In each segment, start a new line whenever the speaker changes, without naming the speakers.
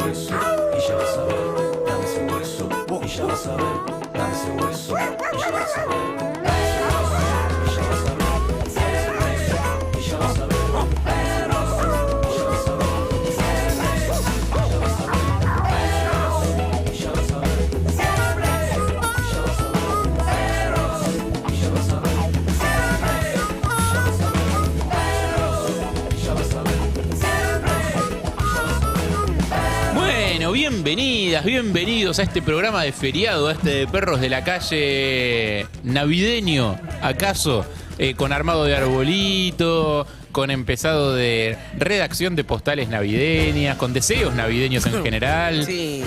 hueso, y ya vas a ver. Dame ese hueso, y ya vas a ver. Dame ese hueso, y ya vas a ver. Dame ese hueso, y ya vas a ver. Dame ese hueso, y ya vas a ver. Dame ese hueso, y ya vas a ver.
Bueno, bienvenidas, bienvenidos a este programa de feriado, a este de Perros de la Calle navideño, ¿acaso? Con armado de arbolito, con empezado de redacción de postales navideñas, con deseos navideños en general.
Sí.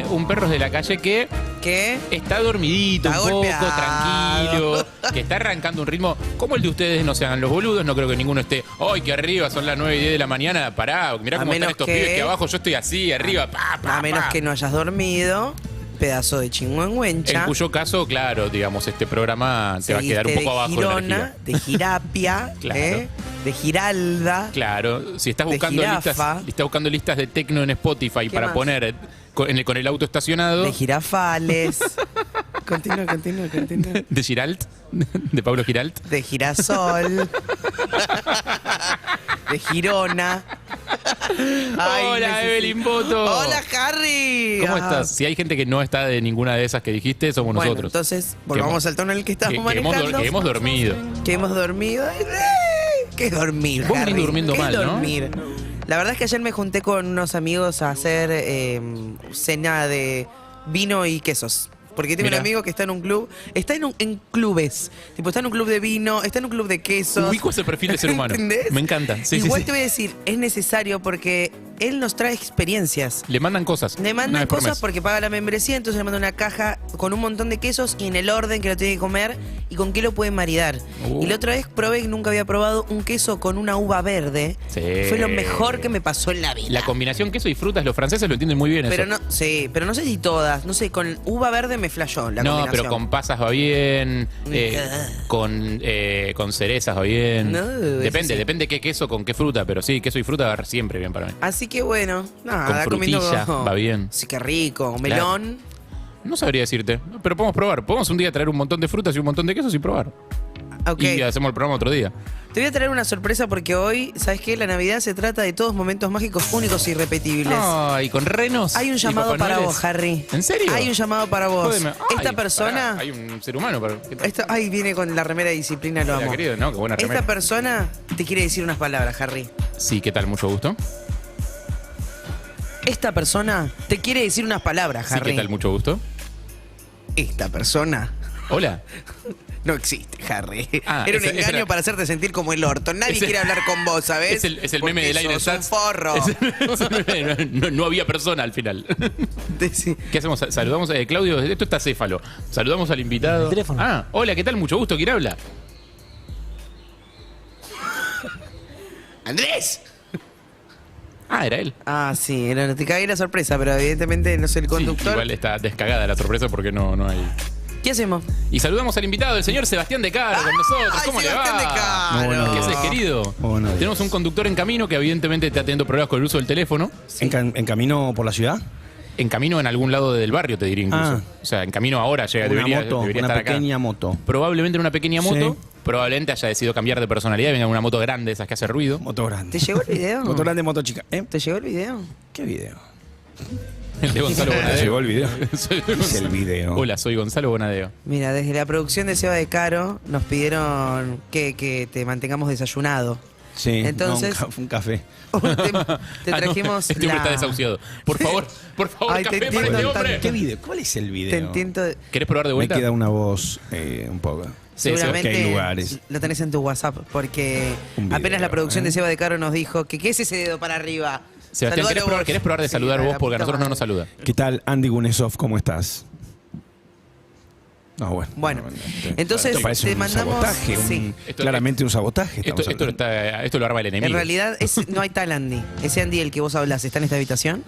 Un Perros de la Calle que
¿Qué?
está dormidito,
Está
un poco,
golpeado.
tranquilo, que está arrancando un ritmo como el de ustedes. No se hagan los boludos, no creo que ninguno esté, ¡ay, que arriba! Son las 9 y 10 de la mañana, pará, mirá
A
cómo están
menos
estos
que-
pibes que abajo yo estoy así, arriba,
A menos que no hayas dormido, pedazo de chingüengüencha.
En cuyo caso, claro, digamos, este programa te va a quedar un poco abajo de energía.
de Girapia,
Claro.
de Giralda.
Claro, si estás
De
buscando
jirafa.
listas de tecno en Spotify
¿Qué
para
más?
poner con el auto estacionado
De girafales. Continúa.
de Giralt, de Pablo Giralt.
De girasol. De Girona. Ay,
Hola, Evelyn Boto.
Hola, Harry.
¿Cómo
Ah.
estás? Si hay gente que no está de ninguna de esas que dijiste, somos
Bueno,
nosotros.
entonces volvamos al tono en el que estamos manejando.
Que hemos dormido.
Que hemos dormido. ¿Qué es dormir,
Vos venís
Harry?
durmiendo
¿Qué
mal,
es
¿no?
dormir? La verdad es que ayer me junté con unos amigos a hacer cena de vino y quesos. Porque tengo
Mirá.
un amigo que está en un club, está en clubes. Tipo, está en un club de vino, está en un club de quesos.
Ubico ese perfil de ser humano.
¿Entendés?
Me encanta. Sí,
Igual
sí,
te voy a decir, es necesario porque él nos trae experiencias.
Le mandan cosas.
Le
una
mandan
vez por
cosas
mes.
porque paga la membresía, entonces le manda una caja con un montón de quesos y en el orden que lo tiene que comer y con qué lo puede maridar. Y la otra vez probé, que nunca había probado, un queso con una uva verde.
Sí.
Fue lo mejor que me pasó en la vida.
La combinación queso y frutas, los franceses lo entienden muy bien
pero
eso.
no, sí, pero no sé si todas. No sé, con uva verde me flashó la
No,
combinación.
pero con pasas va bien, con cerezas va bien.
No,
depende,
sí.
depende qué queso con qué fruta, pero sí, queso y fruta va siempre bien para mí.
Así que bueno, nada,
Con frutilla, va bien.
Sí, qué rico. Melón.
No sabría decirte, pero podemos probar. Podemos un día traer un montón de frutas y un montón de quesos y probar.
Ok.
Y hacemos el programa otro día.
Te voy a traer una sorpresa porque hoy, ¿sabes qué? La Navidad se trata de todos momentos mágicos únicos e irrepetibles.
Ay, con renos.
Hay un
y
llamado
Papá
para
Noeles.
vos, Harry.
¿En serio?
Hay un llamado para vos.
Jódeme.
Esta
Ay,
persona...
pará, hay un ser humano para.
Ay, viene con la remera de disciplina, lo
Mira,
amo.
querido, no, qué buena remera.
Esta persona te quiere decir unas palabras, Harry.
Sí, ¿qué tal? Mucho gusto.
Esta persona te quiere decir unas palabras,
Sí,
Harry.
¿qué tal? Mucho gusto.
Esta persona
Hola.
no existe, Harry.
Ah,
era un
ese
engaño
era-
para hacerte sentir como el orto. Nadie
Ese-
quiere hablar con vos, ¿sabes?
Es el
Porque
meme del aire
sos un
Sats.
forro.
Es el meme, no había persona al final.
Sí.
¿Qué hacemos? Saludamos a Claudio. Esto está céfalo. Saludamos al invitado.
El teléfono.
Ah, hola, ¿qué tal? Mucho gusto. ¿Quién habla?
¡Andrés!
Ah, era él.
Ah, sí, te cagué la sorpresa, pero evidentemente no soy el
Sí,
conductor.
igual está descagada la sorpresa porque no hay.
¿Qué hacemos?
Y saludamos al invitado, el señor Sebastián De Caro, con nosotros.
¡Ay,
¿Cómo le
Sebastián
va?
De Caro!
Muy buenos
¿Qué
días.
haces, querido?
Buenos días.
Tenemos un conductor en camino que evidentemente está teniendo problemas con el uso del teléfono.
¿En camino por la ciudad?
En camino en algún lado del barrio, te diría incluso.
Ah.
O sea, en camino ahora llega,
Una
debería
moto,
estar
una
acá.
pequeña moto.
Probablemente en una pequeña moto.
Sí.
Probablemente haya decidido cambiar de personalidad. Venga una moto grande, esas que hace ruido.
Moto grande.
¿Te llegó el video?
Moto grande, moto chica.
¿Te llegó el video?
¿Qué video?
El de Gonzalo
¿Te
Bonadeo.
llegó el video?
Soy
¿Qué es el video?
Hola, soy Gonzalo Bonadeo.
Mira, desde la producción de Seba de Caro nos pidieron que te mantengamos desayunado.
Sí,
Entonces-
no, un café.
Te trajimos
Este hombre
la...
está desahuciado. Por favor,
Ay, te
café para
entiendo
este
tanto.
hombre.
¿Qué video? ¿Cuál es el video?
Te entiendo.
¿Querés probar de
Me
vuelta?
queda una voz un poco.
Sí,
Seguramente
que hay lugares.
lo tenés en tu WhatsApp, porque
Un video,
apenas la producción de
¿eh?
Seba de Caro nos dijo que qué es ese dedo para arriba.
Sebastián,
Saludalo
¿querés
vos.
probar de
Sí,
saludar
a
vos?
la
Porque a
puta
nosotros no
madre.
nos saluda.
¿Qué tal, Andy Gunesov? ¿Cómo estás? No, bueno.
Entonces,
esto parece
te
un
mandamos-
sabotaje,
sí.
Claramente
un sabotaje.
Esto,
estamos hablando.
esto lo arma el enemigo.
En realidad no hay tal Andy. Ese Andy del que vos hablas está en esta habitación.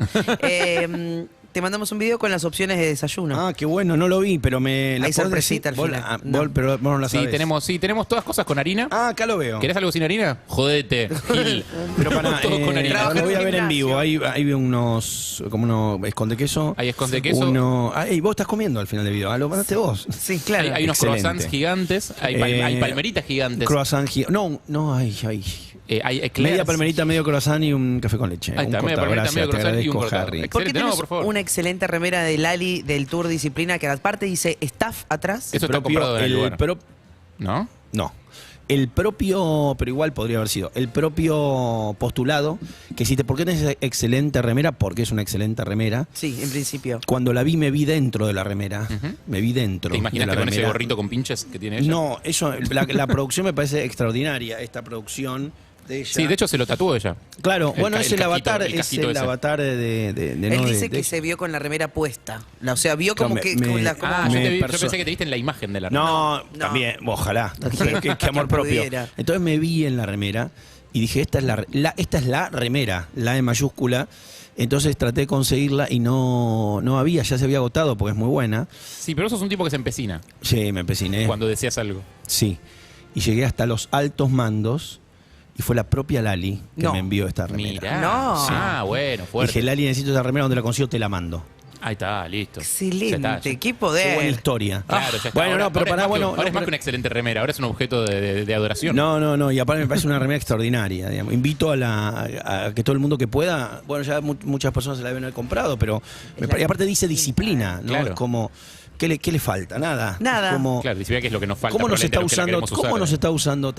te mandamos un video con las opciones de desayuno.
Ah, qué bueno, no lo vi, pero me...
Hay
¿la podés
sorpresita
decir?
al
Vos
final.
vos, pero vos no la
Sí,
sabés.
tenemos todas cosas con harina.
Ah, acá lo veo.
¿Querés algo sin harina? Jodete, Gil.
Pero para,
Todo con harina.
Trabaja
lo
en
voy a
un
ver en
gimnasio.
vivo. Hay unos, como unos esconde queso.
Hay esconde queso.
Vos estás comiendo al final del video. Ah, lo mandaste vos.
Sí, claro.
Hay unos
Excelente.
croissants gigantes, hay palmeritas gigantes.
Croissant No, hay.
Hay eclairs.
Media palmerita, medio croissant y un café con leche.
Ahí está,
Un
media
cortado,
palmerita,
gracias,
medio
te
croissant y un
agradezco,
cortado.
Harry.
¿Por qué
Excelente, no,
tenés
por favor.
una excelente remera de Lali del Tour Disciplina que aparte dice staff atrás?
Eso está comprado en el lugar. ¿No?
No. El propio, pero igual podría haber sido, el propio postulado, que si ¿por qué tenés excelente remera? Porque es una excelente remera.
Sí, en principio.
Cuando la vi, me vi dentro de la remera.
Ujú.
Me vi dentro
¿Te
de
imaginaste
la
con ese
remera.
gorrito con pinches que tiene ella?
No, eso, la producción me parece extraordinaria, esta producción de ella.
Sí, de hecho se lo tatuó ella.
Claro,
el
bueno,
ca-
es
el
el
casquito,
avatar,
el
es
casquito
el
ese.
avatar de
Él
no,
dice
de-
que se vio con la remera puesta. O sea, vio como
Claro,
que...
me-
como
me-
la- como-
Ah,
Me
yo
perso-
pensé que te viste en la imagen de la
No,
No.
también, ojalá. Qué amor
Que
propio.
pudiera.
Entonces me vi en la remera y dije, esta es la remera, la E mayúscula. Entonces traté de conseguirla y no había, ya se había agotado porque es muy buena.
Sí, pero sos un tipo que se empecina
Sí, me empeciné.
cuando deseas algo.
Sí. Y llegué hasta los altos mandos y fue la propia Lali que
No.
me envió esta remera.
Mirá.
No.
Ah, bueno, fuerte.
Dije, Lali, necesito esa remera, donde la consigo te la mando.
Ahí está, listo. Ya
Excelente,
está, ya-
qué
Qué
poder.
buena historia.
Claro, ya está.
Bueno,
Ahora-
no, pero
ahora es
pará,
más que-
bueno.
ahora es
no,
más que una excelente remera, ahora es un objeto de adoración.
No, y aparte me parece una remera extraordinaria. Digamos. Invito a que todo el mundo que pueda, bueno, ya muchas personas se la deben haber comprado, pero y aparte dice disciplina, ¿no?
Claro.
Es como, ¿qué le falta? Nada.
Nada.
Es como,
Claro, y si ve que es lo que nos falta.
¿cómo nos
probablemente
está
a los que la
usando,
queremos usar.
cómo nos está usando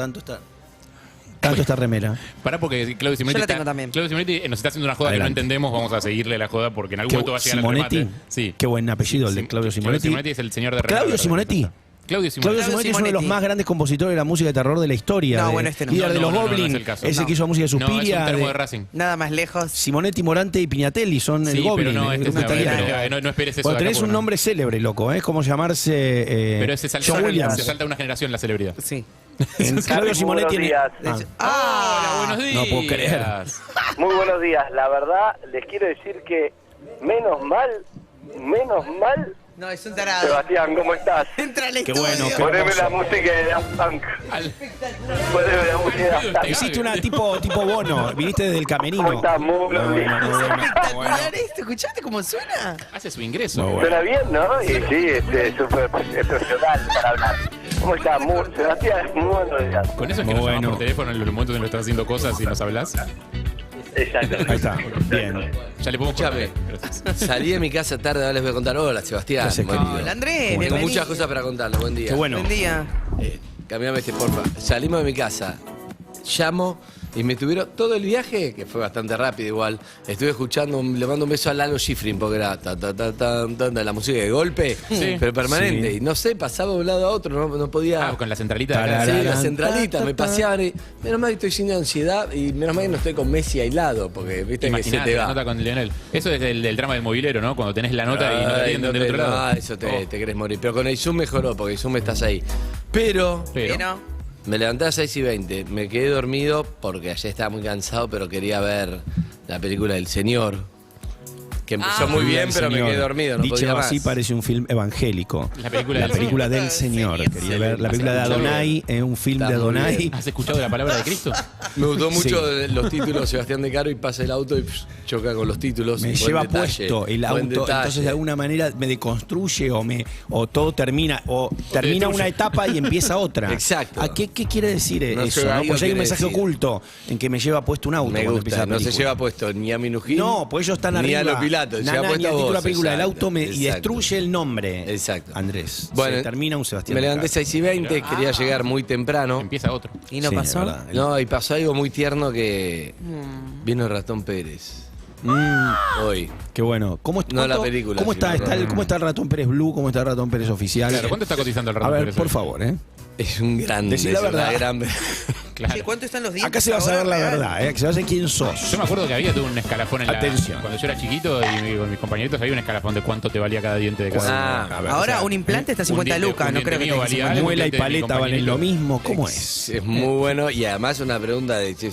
tanto esta remera?
Pará porque Claudio Simonetti,
Yo la tengo también.
Claudio Simonetti nos está haciendo una joda que
Adelante.
no entendemos, vamos a seguirle la joda porque en algún
¿Qué-
momento va a llegar
Simonetti?
el remate. Sí.
Qué buen apellido el de
Sí,
Claudio Simonetti.
Simonetti es el señor de remera.
Claudio Simonetti.
Claudio
Claudio
Simonetti.
Simonetti es uno de los
Simonetti.
más grandes compositores de la música de terror de la historia.
No,
de-
bueno, este no.
líder
No,
de los
no, no, no
Goblin,
es el caso.
ese
No.
que hizo música de
No, es un
Suspiria.
termo de
de-
Racing.
Nada más lejos.
Simonetti, Morante y Pignatelli son el
Sí,
Goblin.
pero no,
el
este
grupo
es
italiano.
no esperes eso
Bueno,
de acá
tenés
porque
un
no.
nombre célebre, loco, ¿eh? Es como llamarse
Pero ese salta,
John Williams.
se salta una generación la celebridad.
Sí.
Claudio Simonetti
Muy
tiene...
buenos días.
Hola, buenos días.
No puedo creer.
Muy buenos días. La verdad, les quiero decir que menos mal,
No, es un tarado.
Sebastián, ¿cómo estás?
Entra al
Qué
estudio.
bueno, qué
Poneme
hermoso.
la música de Daft Punk.
Al-
Poneme la música de Daft Punk.
Hiciste una tipo Bono, viniste desde el camerino.
¿Cómo estás? Muy buenos
No,
días.
no, no, no, no.
Espectacular esto. ¿Escuchaste cómo suena?
Hace su ingreso.
Muy bueno.
Suena bien, ¿no? Y sí, es súper profesional para hablar. ¿Cómo estás? Sebastián, muy buenos días.
Con eso es que
Muy
nos llamás
bueno.
por teléfono en los momentos en los que estás haciendo cosas y nos hablas.
Exacto.
Ahí está, bien.
Ya le podemos cortar.
Escuchame.
Gracias.
Salí de mi casa tarde, ahora les voy a contar. Hola, Sebastián.
Gracias,
Buen
querido.
día.
Hola, Andrés.
Tengo
Tengo
bienvenido.
muchas cosas para contarles. Buen día.
Qué bueno.
Buen día.
Cambiame porfa. Salimos de mi casa. Llamo y me tuvieron todo el viaje, que fue bastante rápido igual. Estuve escuchando, le mando un beso a Lalo Schifrin, porque era la música de golpe,
Sí.
pero permanente.
Sí.
Y no sé, pasaba de un lado a otro, no podía.
Ah, con la centralita de acá.
Tarará.
Sí, la centralita, me paseaban y menos mal que estoy sin ansiedad y menos mal que no estoy con Messi aislado, porque viste que se
Imaginate
te
la
va.
nota con Lionel. Eso es del drama del movilero, ¿no? Cuando tenés la nota y no te
Ay,
atienden del
te-
otro lado.
no, eso te
Oh,
querés morir. Pero con el Zoom mejoró, porque el Zoom estás ahí. Pero
pero,
me levanté a las 6:20, me quedé dormido porque ayer estaba muy cansado, pero quería ver la película del Señor. Que empezó muy bien, pero me
Señor.
quedé dormido, no
Dicho
podía más.
así, parece un film evangélico.
La película del
del Señor. Quería ver la película de
Está muy
Adonai, es un film
Está
de
muy
Adonai.
bien.
¿has escuchado la palabra de Cristo?
Me gustó mucho
Sí.
los títulos Sebastián de Caro y pasa el auto y choca con los títulos.
Me
Buen
lleva
detalle,
puesto el
buen
auto,
detalle.
entonces de alguna manera me deconstruye o todo termina, o termina
destruye.
una etapa y empieza otra.
Exacto.
¿A qué quiere decir
No
eso?
sé,
¿no?
algo
Pues hay un
quiere
mensaje
decir.
oculto en que me lleva puesto un auto
Me
cuando empieza
gusta,
la
no se
película.
lleva puesto ni a Minujín.
No, pues ellos están
ni
arriba.
a los Pilatos, se
Na,
lleva
na,
puesto
ni
a
al título de la
vos,
película, el
exacto,
auto y
exacto.
destruye el nombre.
Exacto.
Andrés.
Bueno,
Se termina un Sebastián.
Me
de
levanté
Caro.
6:20, quería llegar muy temprano.
Empieza otro.
¿Y no
Sí,
pasó?
es verdad.
No, y pasó algo muy tierno que vino el Ratón Pérez. Hoy.
Qué bueno. ¿Cómo,
No la película,
¿cómo
sino
está,
el
¿Cómo está el Ratón Pérez Blue? ¿Cómo está el Ratón Pérez oficial?
Claro, ¿cuánto está cotizando el
A
ratón?
ver,
Pérez
por
hoy?
favor, ¿eh?
Es un grande.
Decí la
es una
verdad.
gran-
Claro.
Che, ¿cuánto están los dientes?
Acá se va a
ahora,
saber la
real?
verdad, ¿eh? Que se va a saber quién sos.
Yo me acuerdo que había todo un escalafón en la...
Atención.
Cuando yo era chiquito y con mis compañeritos había un escalafón de cuánto te valía cada diente de cada
Ah,
A ver,
Ahora
o sea,
un implante está
un
50
diente-
lucas,
un
no
diente
creo que
mío
tenga
valía
50
algo.
muela y
de mi
paleta valen
compañerito.
lo mismo. ¿Cómo es?
Es muy bueno y además una pregunta de che,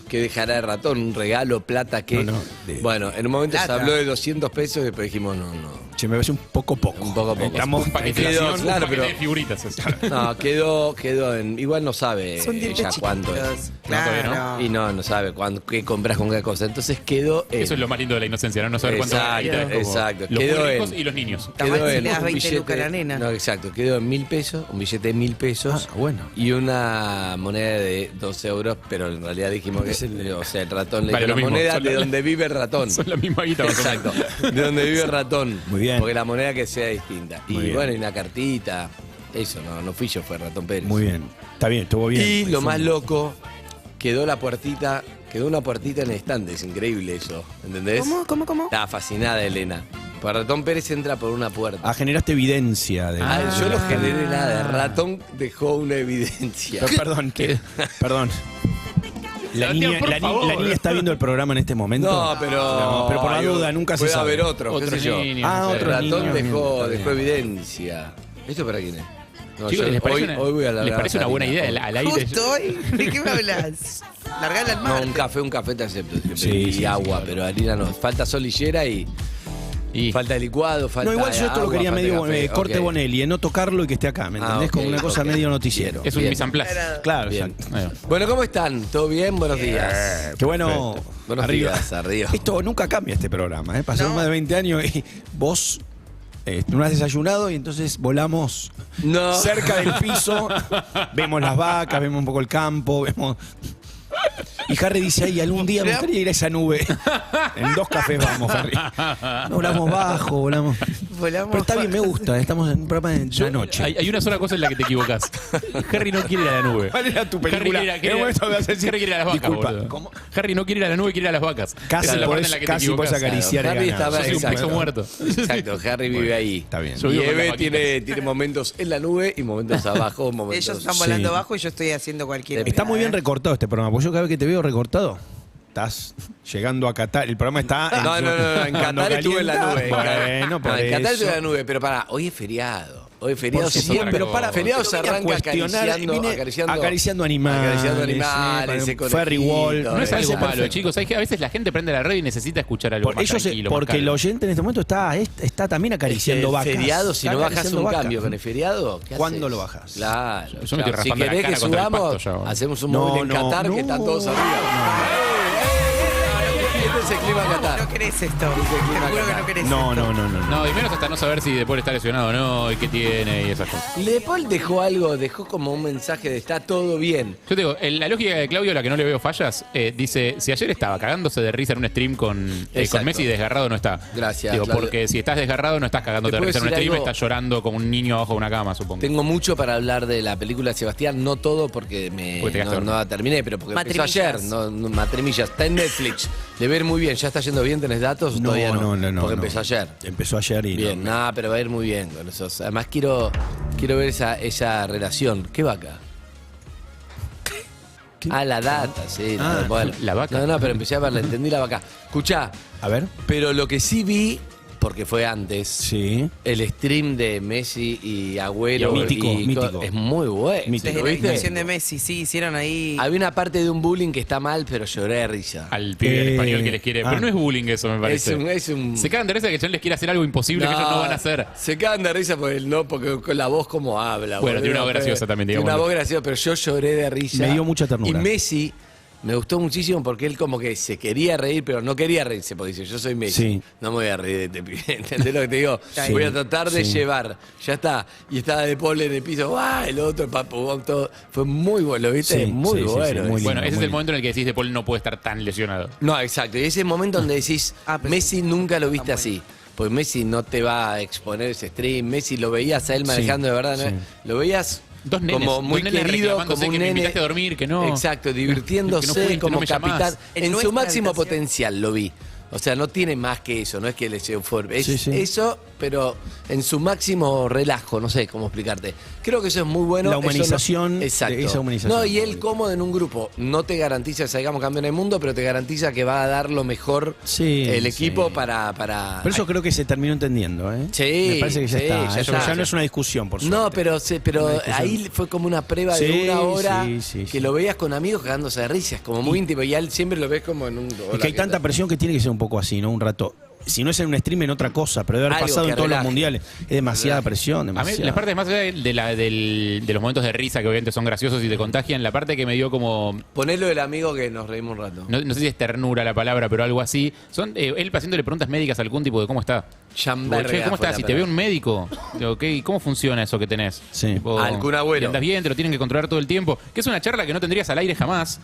¿qué dejará de ratón? ¿Un regalo, plata, qué?
No,
Bueno, en un momento se
Plata.
habló de 200 pesos y después dijimos, no.
Che, me parece un poco poco.
Un poco poco.
Estamos
Un paquete,
Quedó,
de,
claro,
un paquete
pero-
de figuritas. eso.
No, quedó en. Igual no sabe
Son dientes
ella cuánto es.
chiquitos.
todavía no.
Claro.
Y no sabe qué compras con qué cosa. Entonces quedó en.
Eso es lo más lindo de la inocencia, ¿no? No saber cuánto
Exacto,
vale, como
exacto.
Los
Quedó
muy ricos
en-
y los niños.
Está mal
Quedó
si
en
le das
un
20
billete.
lucas a la nena.
No, exacto. Quedó en 1.000 pesos, un billete de 1.000 pesos.
Ah, bueno.
Y una moneda de 12 euros, pero en realidad dijimos que. O sea, el ratón le
Vale,
dio
lo
una
mismo,
moneda
son
de
la-
donde vive el ratón.
Son la misma guita. más o menos.
Exacto. De donde vive el ratón.
Muy bien.
Porque la moneda que sea distinta.
Muy
Y
bien.
bueno, y una cartita. Eso, no fui yo, fue Ratón Pérez.
Muy bien. Está bien, estuvo bien.
Y lo
Fue
más
un-
loco, quedó una puertita en el estante, es increíble eso, ¿entendés?
¿Cómo?
Estaba fascinada Elena. Pues Ratón Pérez entra por una puerta.
Ah, generaste evidencia. De
Yo no generé nada, Ratón dejó una evidencia.
Perdón, perdón. La
Sebastián,
niña,
por favor.
la niña está viendo el programa en este momento.
No, pero
por la duda, nunca se
puede
sabe.
haber otro, qué
Otro
sé yo.
niño,
Ah,
no sé.
otro
Ratón
niño,
dejó
bien, está bien.
evidencia. ¿Esto para quién es? No,
Chicos,
yo
¿les parece,
hoy voy a
¿les
largar
parece una buena
Sarina.
idea al aire?
Justo hoy. ¿De qué me hablas? Largala al
No,
mar.
un café te acepto.
Sí,
y
sí,
agua,
sí, claro.
pero harina no. Falta solillera y
Y
falta licuado, falta
No, igual yo esto lo
agua,
quería
falta
medio
café.
corte
Ok.
Bonelli, no tocarlo y que esté acá, ¿me entendés?
Ah,
Como
ok,
una cosa
ok.
medio noticiero.
es un
Bien.
mise en place.
Claro,
Bien.
exacto.
Ahí va.
Bueno, ¿cómo están? ¿Todo bien? Buenos días.
Qué bueno.
Buenos
arriba.
días, arriba.
Esto nunca cambia este programa, ¿eh? Pasaron
No.
más de 20 años y vos no has desayunado y entonces volamos
No.
cerca del piso, vemos las vacas, vemos un poco el campo, vemos... Y Harry dice, ay, algún día me gustaría ir a esa nube. En 2 cafés vamos, Harry. No, volamos bajo, volamos...
Volamos.
Pero está bien, me gusta, estamos en un programa de la noche.
Hay una sola cosa en la que te equivocás. Harry no quiere ir a la nube.
¿Cuál era tu
Harry
película?
quiere,
En un momento me vas a decir,
Harry quiere ir a las vacas,
disculpa,
boludo.
¿cómo?
Harry no quiere ir a la nube, quiere ir a las vacas.
Casi
Esa es la parte
podés-
en la que te
casi podés
equivocás.
acariciar y
Harry
ganar.
estaba,
Sos un
exacto.
peso muerto.
Exacto, Harry vive ahí.
Está bien.
Yo
Y
vivo con
Eve
las
tiene momentos en la nube y momentos abajo, momentos...
Ellos están volando
Sí.
abajo y yo estoy haciendo cualquier.
Está muy bien recortado este programa, porque yo cada vez que te veo recortado, estás llegando a Qatar. El programa está...
No, en
cuando
Qatar estuve en la
calienta,
nube.
Bueno, por
No, en Qatar
eso.
estuve en la nube, pero pará, hoy es feriado. Hoy es feriado
Por
sí,
siempre,
pero para,
feriado
yo
se
vine a
arranca
cuestionar, vine
acariciando
animales.
acariciando animales, ese
Ferry
conejito,
Wall.
No es
Me
algo
parece
malo,
perfecto.
chicos. Hay que a veces la gente prende la radio y necesita escuchar algo más tranquilo, más
porque el
calmo.
oyente en este momento está también acariciando
el
vacas.
feriado, si
Está
no bajas
acariciando
un
vacas.
cambio con el feriado, ¿qué
¿Cuándo
haces?
lo bajas?
Claro.
Yo me estoy
Si
raspando la
querés
cara
que
contra el
subamos,
pasto ya, boludo.
hacemos un
No,
móvil en
no,
Qatar que
no.
están todos arriba. Este es el clima en Qatar.
No querés esto. Te juro que no querés
No,
esto.
no.
No, y menos hasta no saber si después está lesionado o no, y qué tiene y esas cosas.
Le Paul dejó como un mensaje de está todo bien.
Yo te digo, la lógica de Claudio, la que no le veo fallas, dice, si ayer estaba cagándose de risa en un stream con
Exacto.
Messi, desgarrado no está.
Gracias,
Digo,
Claudio.
porque si estás desgarrado no estás cagándote
¿Te
de
puedo
risa en un
decir
stream,
algo?
estás llorando como un niño abajo de una cama, supongo.
Tengo mucho para hablar de la película de Sebastián, no todo porque
Porque te quedaste
no la terminé, pero porque empezó
Matrimillas.
ayer, no, Matrimillas, está en Netflix. Le va a ir muy bien, ¿ya está yendo bien? ¿Tenés datos? o todavía
No.
Porque empezó ayer.
Empezó ayer y
Bien,
no.
nada, pero va a ir muy bien con esos. Además quiero ver esa relación. ¿Qué vaca? Ah, la data, sí.
Ah,
bueno.
la vaca.
No, pero empecé a verla, entendí la vaca. Escuchá,
A ver.
pero lo que sí vi, porque fue antes,
Sí.
el stream de Messi y Agüero.
Mítico.
Es muy bueno.
Mítico.
Desde
¿Lo
la
viste?
actuación de Messi, sí, hicieron ahí.
Había una parte de un bullying que está mal, pero lloré de risa.
Al pibe en español que les quiere. Pero no es bullying eso, me parece.
Es un...
Se cagan de risa que yo les quiere hacer algo imposible que ellos no van a hacer.
Se cagan de risa porque con la voz como habla.
Bueno, tiene una voz graciosa también,
Tiene una
digámoslo.
voz graciosa, pero yo lloré de risa.
Me dio mucha ternura.
Y Messi me gustó muchísimo porque él como que se quería reír, pero no quería reírse, porque dice, yo soy Messi.
Sí.
No me voy a reír de este pibe. ¿Entendés lo que te digo?
Sí.
Voy a tratar de
Sí.
llevar. Ya está. Y estaba De Paul en el piso. ¡Ah! El otro, Papu, todo. Fue muy bueno, ¿lo viste?
Sí,
muy
sí, sí,
bueno.
sí, muy
eso.
Bueno,
lindo,
ese es
muy
el momento en el que decís de Paul no puede estar tan lesionado.
No, exacto. Y ese momento donde decís,
Ah, pero
Messi nunca lo viste así. Porque Messi no te va a exponer ese stream. Messi lo veías a él manejando de verdad. ¿no?
sí.
Lo veías
Dos nenes,
como muy
dos nenes
querido,
reclamándose
como un
que me
nene.
invitaste a dormir, que no.
Exacto, divirtiéndose
Que no fui, que
como
no me llamás.
capitán.
En
En su
nuestra
máximo
habitación.
potencial lo vi. O sea, no tiene más que eso, no es que le sea euforia. Es
Sí, sí.
eso, pero en su máximo relajo, no sé cómo explicarte. Creo que eso es muy bueno.
La
Eso no-
humanización,
exacto.
esa humanización.
No, y él cómodo en un grupo. No te garantiza que salgamos campeón del mundo, pero te garantiza que va a dar lo mejor
Sí,
el equipo
sí.
para...
Pero eso creo que se terminó entendiendo, ¿eh?
Sí,
Me parece que ya
sí,
está.
ya
Eso
está.
ya no es una discusión, por suerte.
No, pero
Una discusión.
ahí fue como una prueba de
Sí,
una hora
sí,
que
sí.
lo veías con amigos cagándose de risas, como muy íntimo. Y él siempre lo ves como en un...
Es que hay tanta presión que tiene que ser un poco así, ¿no? Un rato. Si no es en un stream, en otra cosa, pero debe haber
Algo
pasado
que
en todos
relaje.
los mundiales. Es demasiada presión,
A mí,
demasiada.
las partes más allá de los momentos de risa, que obviamente son graciosos y te contagian, la parte que me dio como.
Ponelo del amigo que nos reímos un rato.
No sé si es ternura la palabra, pero algo así. Son él haciéndole preguntas médicas a algún tipo de cómo está.
Chamberga
Che, ¿cómo
fue la
estás? Si te ve
palabra.
un médico, digo, ¿cómo funciona eso que tenés?
Sí.
Tipo,
Al Kun Agüero.
¿Andas bien? ¿Te lo tienen que controlar todo el tiempo? Que es una charla que no tendrías al aire jamás,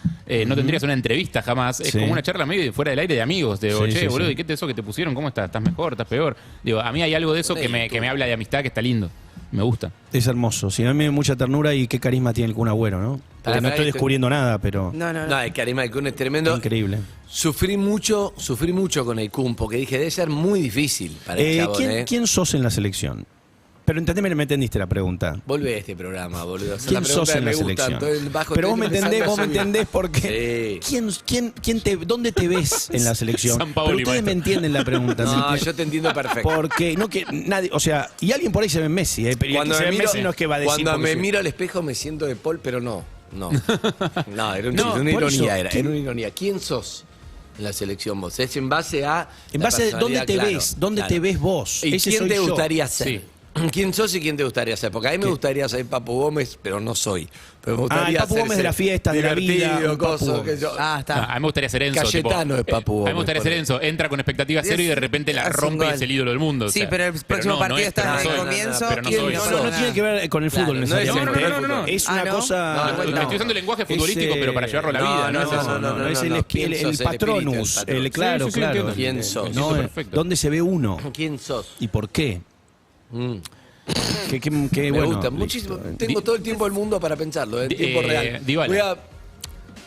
no tendrías una entrevista jamás. Es
Sí.
como una charla medio fuera del aire de amigos. De,
Sí,
che,
sí,
boludo,
sí.
¿y qué es eso que te pusieron? ¿Cómo estás? ¿Estás mejor? ¿Estás peor? Digo, a mí hay algo de eso que me habla de amistad que está lindo. Me gusta.
Es hermoso. Sí, a mí me da mucha ternura y qué carisma tiene el Kun Agüero, ¿no? Porque no estoy descubriendo nada, pero
No, el carisma del Kun es tremendo.
increíble.
Sufrí mucho con el Kun, porque dije, debe ser muy difícil para el chabón,
¿Quién sos en la selección? Pero entendeme, me entendiste la pregunta.
Volvé a este programa, boludo. Esa es
¿Quién
la pregunta
sos
que
en la
me gusta,
selección?
todo el bajo
Pero vos me
técnico
entendés,
empezando a
porque
Sí.
¿dónde te ves en la selección?
San Paoli,
Pero ustedes
maestro.
me entienden la pregunta. ¿me
No,
entienden?
yo te entiendo perfecto.
Porque no que nadie, o sea, y alguien por ahí se ve en Messi, pero el
Cuando
que se
me
ve en
miro,
Messi no es que va a decir
cuando
porque
me
sí.
miro al espejo me siento de Paul, pero no. No, era un
No,
chiste, una
por
ironía
eso,
era una ironía. ¿Quién sos en la selección vos? Es en base a
En
la
base a dónde
personalidad,
te
claro,
ves, dónde
claro.
te ves vos.
¿Y
Ese
quién
soy
te
yo.
gustaría ser?
Sí.
¿Quién sos y quién te gustaría ser? Porque a mí me gustaría ser Papu Gómez, pero no soy. Pero me gustaría
el Papu
ser
Gómez de
ese
la fiesta, de la vida,
divertido,
un Papu
coso,
Gómez.
que yo-
Ah,
No,
está.
a mí me gustaría ser Enzo.
Cayetano es Papu
A mí me
Gómez,
gustaría ser
ponele.
Enzo. Entra con expectativa cero y de repente la
Hace un
rompe y
gol.
es el ídolo del mundo. o
Sí,
sea.
pero el próximo partido
es,
está
pero
en el
soy.
comienzo.
Pero no
¿Quién
soy.
No tiene que ver con el
Claro,
fútbol
no es
necesariamente.
no.
Es
Ah,
una
¿no?
cosa.
No,
Estoy usando el lenguaje futbolístico, pero para llevarlo a la vida.
no,
No, es eso.
no,
es
no, ¿quién
el
sos? El
patronus,
espíritu del patrón.
claro,
Sí, sí,
claro.
entiendo.
¿Quién sos?
No,
Entiendo perfecto.
¿Dónde se ve uno
¿Quién sos?
y por qué?
Mm.
Que
Me
bueno,
gusta
listo.
muchísimo. Tengo todo el tiempo del mundo para pensarlo, en tiempo real.
Dybala.
Voy a-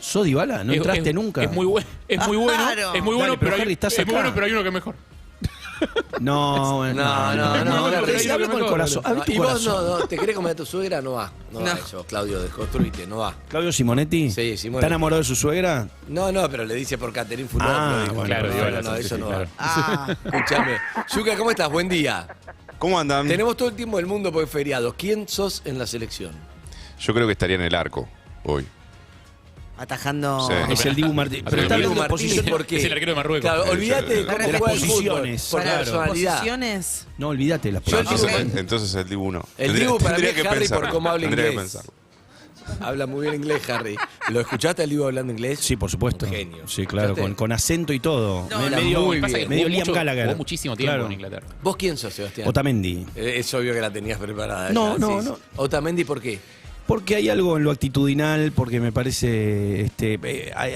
¿Sos Dybala? ¿No entraste nunca?
Es muy bueno. Es muy bueno.
Claro.
Es muy bueno,
Dale, pero
pero
Harry,
hay,
estás
es muy
acá.
bueno, pero hay uno que es mejor.
No, bueno,
No,
pero
pero
sí,
hay
habla
uno
con el
mejor,
corazón.
No,
Habla tu
y vos
corazón.
no, ¿te querés comer a tu suegra? No va. No va
No.
eso, Claudio, desconstruite, no va.
¿Claudio Simonetti?
Sí, Simonetti.
¿Está enamorado de su suegra?
No, pero le dice por Catherine Fulop.
Ah,
lo dijo.
bueno,
claro,
no,
Dybala,
no,
sí,
eso
sí,
no
claro.
va.
Ah,
Escúchame. Yuka, ¿cómo estás? Buen día.
¿Cómo andan?
Tenemos todo el tiempo del mundo porque es feriado. ¿Quién sos en la selección?
Yo creo que estaría en el arco hoy.
atajando.
Sí.
Es el Dibu Martínez. Pero
Pero
está
el
hablando
Dibu
de
Martínez,
posición.
¿por qué?
Es el arquero de Marruecos.
Claro, olvídate de cómo
De las
juega el fútbol.
posiciones,
Por
Para
personalidad.
posiciones.
No, olvídate las
Yo el
posiciones.
Dibu-
Entonces, entonces el Dibu no.
El Dibu para mí
tendría
es
que
Harry
pensarlo.
por cómo habla
Tendría que
inglés.
pensarlo.
Habla muy bien inglés, Harry. ¿Lo escuchaste al Dibu hablando inglés?
Sí, por supuesto.
Un genio.
Sí, claro,
¿Escuchaste?
con acento y todo.
No,
Habla
medio
muy
Pasa que
bien.
medio
jugó
Liam
mucho-
Gallagher.
Jugó muchísimo tiempo
Claro.
en Inglaterra.
¿Vos quién sos, Sebastián?
Otamendi.
Es obvio que la tenías preparada.
No,
ya,
no,
sí.
no.
Otamendi, ¿por qué?
Porque hay algo en lo actitudinal, porque me parece,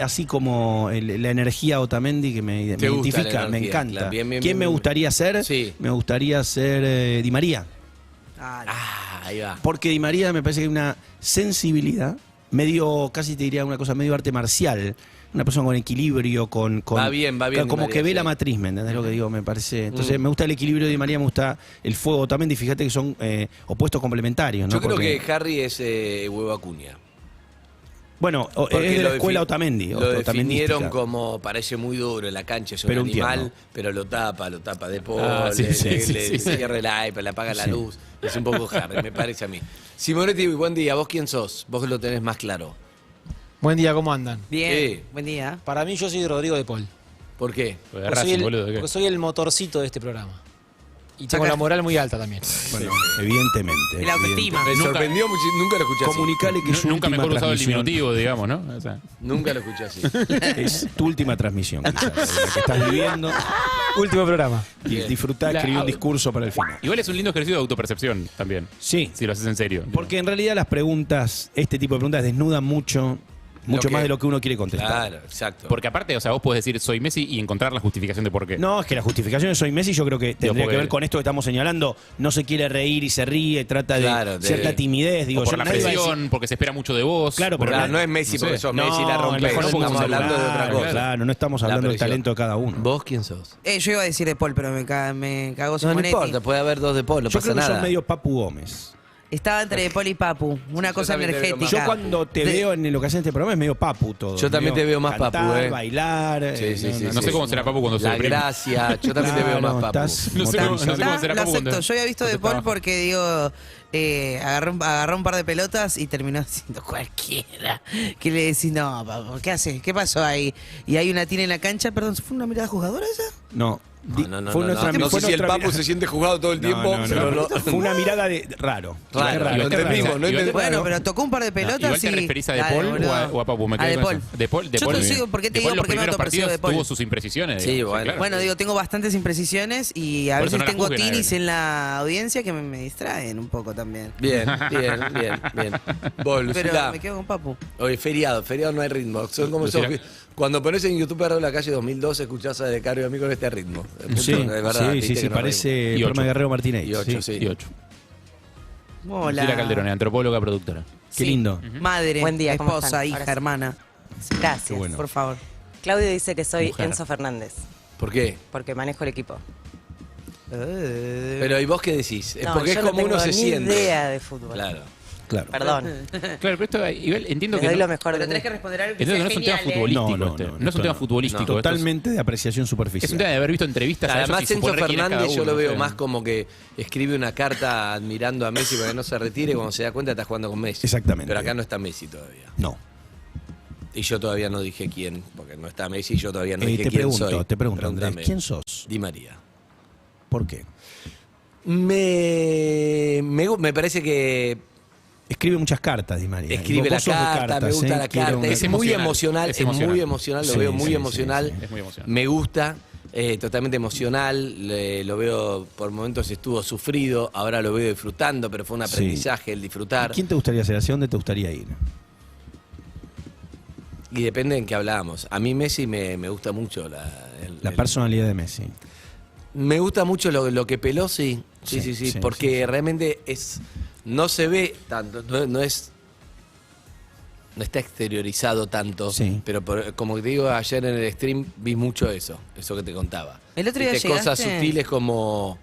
así como la energía Otamendi que me
¿Te gusta
identifica,
la
me
energía?
encanta.
Bien, bien,
¿Quién
bien,
me
bien.
gustaría ser?
Sí.
Me gustaría ser Di María.
Ah,
Ahí va.
Porque Di María me parece que hay una sensibilidad, medio, casi te diría una cosa medio arte marcial. Una persona con equilibrio, con
Va bien, Di
como
María,
que ve
sí.
la matriz, ¿me entendés lo que digo? Me parece. Entonces me gusta el equilibrio de Di María, me gusta el fuego también, y fíjate que son opuestos complementarios, ¿no?
Yo creo
Porque-
que Harry es Huevo Acuña.
Bueno,
Porque
es de la
lo
escuela
defi-
Otamendi.
Lo
Otamendística.
definieron como parece muy duro en la cancha, es un
Pero un
animal,
tierno.
pero lo tapa de polvo,
Ah, sí,
le,
sí,
le-
sí,
le
sí, sí.
cierra el iPad, le apaga la
Sí.
luz. Es un poco Harry, me parece a mí. Simonetti, buen día. ¿Vos quién sos? Vos lo tenés más claro.
Buen día, ¿cómo andan?
bien.
Sí.
Buen día.
Para mí yo soy Rodrigo de Paul.
¿Por qué?
Pues de
Porque soy,
Racing,
el,
boludo. ¿de qué?
porque soy el motorcito de este programa. Y tengo
Saca-
la moral muy alta también.
Bueno, evidentemente.
Y la autoestima.
Me
Nunca-
sorprendió muchísimo, nunca lo escuché así.
Comunicale que es su
Nunca
última
mejor usado el
transmisión.
diminutivo, digamos, ¿no? O sea,
Nunca lo escuché así.
Es tu última transmisión, quizás, la que estás viviendo.
Último programa.
Y disfrutá, escribí un discurso para el final.
igual es un lindo ejercicio de autopercepción también.
Sí,
Si lo haces en serio.
porque en realidad las preguntas, este tipo de preguntas desnudan mucho Mucho
que-
más de lo que uno quiere contestar.
Claro, exacto.
Porque aparte, o sea, vos podés decir soy Messi y encontrar la justificación de por qué.
No, es que la justificación de soy Messi yo creo que tendría
porque-
que ver con esto que estamos señalando. No se quiere reír y se ríe, trata de
Claro, de-
cierta timidez. Digo,
O por
yo
la
nadie va a decir-
presión, porque se espera mucho de vos.
Claro, pero
Claro, no es Messi
no sé.
porque sos
No,
Messi, la
el
rompés.
mejor
Estamos
mundo,
hablando de otra
claro,
cosa.
Claro, no estamos
La
hablando del
presión.
talento de cada uno.
¿Vos quién sos?
Yo iba a decir de Paul, pero me cagó
No, no
Simonetti.
importa, puede haber dos de Paul, no
Yo
pasa
creo que
nada.
sos medio Papu Gómez.
Estaba entre de Paul y Papu. Una
yo
cosa
también te veo
energética.
Yo cuando te
De-
veo en lo que hacen este programa es medio Papu todo.
Yo también
Medio
te veo más
cantar,
Papu,
bailar.
Sí, sí, sí,
No sé cómo será Papu cuando se
La
deprime.
gracia, yo también te veo
Claro,
más Papu.
estás
No sé cómo- no sé
motorizado.
cómo será
lo
Papu
acepto.
cuando-
Yo había visto de
cuando
Paul
trabaja.
porque, digo, agarró un par de pelotas y terminó siendo cualquiera. Que le decís, no, Papu, ¿qué haces? ¿Qué pasó ahí? Y hay una tira en la cancha, perdón, ¿fue una mirada jugadora esa?
No.
No
Fue nuestra-
No
fue
sé si el
nuestra
Papu
mirada.
se siente jugado todo el tiempo, pero no.
Fue una mirada de raro.
Raro,
Qué
lo
qué
entendimos,
raro.
no entendimos.
Bueno, pero tocó un par de pelotas
Igual te
y...
referís a De
Dale,
Paul
boludo.
o a Papu. Me
A
quedé
De
con
Paul.
eso. De Paul,
Yo te sigo, ¿por qué te
De
digo
Paul,
por qué
los
no
primeros
te pareció
partidos
De Paul?
tuvo sus imprecisiones.
Sí,
digamos,
bueno.
claro.
Bueno, digo, tengo bastantes imprecisiones y a
Por eso
veces
no la
tengo
juzguen a él.
tinis en la audiencia que me distraen un poco también.
Bien, bien, bien, bien. Vos,
Pero
Lucila,
me quedo con Papu.
hoy feriado no hay ritmo. Son como
Lucila.
esos- cuando pones en YouTube Perro de la Calle 2012, escuchás a De Caro y a mí con este ritmo.
Sí,
Es verdad,
sí,
viste que no
parece
Y
el programa
ocho.
de Guerrero Martínez.
Y ocho, sí.
Y 8.
Hola.
Lucila Calderón, antropóloga, productora.
Qué lindo.
Madre,
Buen día, ¿cómo
esposa,
están?
hija,
Ahora sí.
hermana.
Gracias.
Qué bueno.
Por favor.
Claudio dice que soy
Mujer.
Enzo Fernández,
¿Por qué?
porque manejo el equipo.
Pero ¿y vos qué decís? Es
No,
porque es
yo
como
no
uno
tengo
se
ni
siente.
idea de fútbol.
Claro.
Claro.
Perdón.
Claro, pero esto igual entiendo
Les
que
doy
no,
lo mejor
Pero
de
tenés
mí.
que responder algo que
entiendo que no es un tema
sea genial,
futbolístico.
No, no,
este.
no,
No es un
esto
tema
no.
futbolístico. esto es-
Totalmente de apreciación
Es
superficial.
un tema de haber visto entrevistas a ellos
Además,
y
Enzo
suponer quién es cada
Fernández yo
uno,
lo veo
o sea.
más como que escribe una carta admirando a Messi para que no se retire y cuando se da cuenta está jugando con Messi.
Exactamente.
Pero acá no está Messi todavía.
No.
Y yo todavía no dije quién, porque no está Messi y yo todavía no dije quién
Te
soy.
pregunto, Andrés,
Pregúntame.
¿quién sos?
Di María.
¿Por qué?
Me parece que
Escribe muchas cartas, Di María.
escribe
Vos
la
sos de
carta,
cartas,
me gusta la
Quiero
carta.
una-
Es muy emocional,
es
es muy
emocional.
emocional, lo
Sí,
veo muy
sí,
emocional.
sí, sí.
Es muy emocional.
Me gusta, totalmente emocional. Lo veo, por momentos estuvo sufrido, ahora lo veo disfrutando, pero fue un
Sí.
aprendizaje el disfrutar.
¿Quién te gustaría ser? ¿Hacia dónde te gustaría ir?
Y depende en qué hablábamos. A mí Messi me gusta mucho
La personalidad de Messi.
Me gusta mucho lo que peló, sí. Sí,
Sí,
sí, sí.
sí,
Porque
sí, sí.
realmente no se ve tanto, no está exteriorizado tanto.
Sí.
Pero como te digo, ayer en el stream vi mucho eso que te contaba.
El otro día
Viste, cosas
llegaste-
sutiles como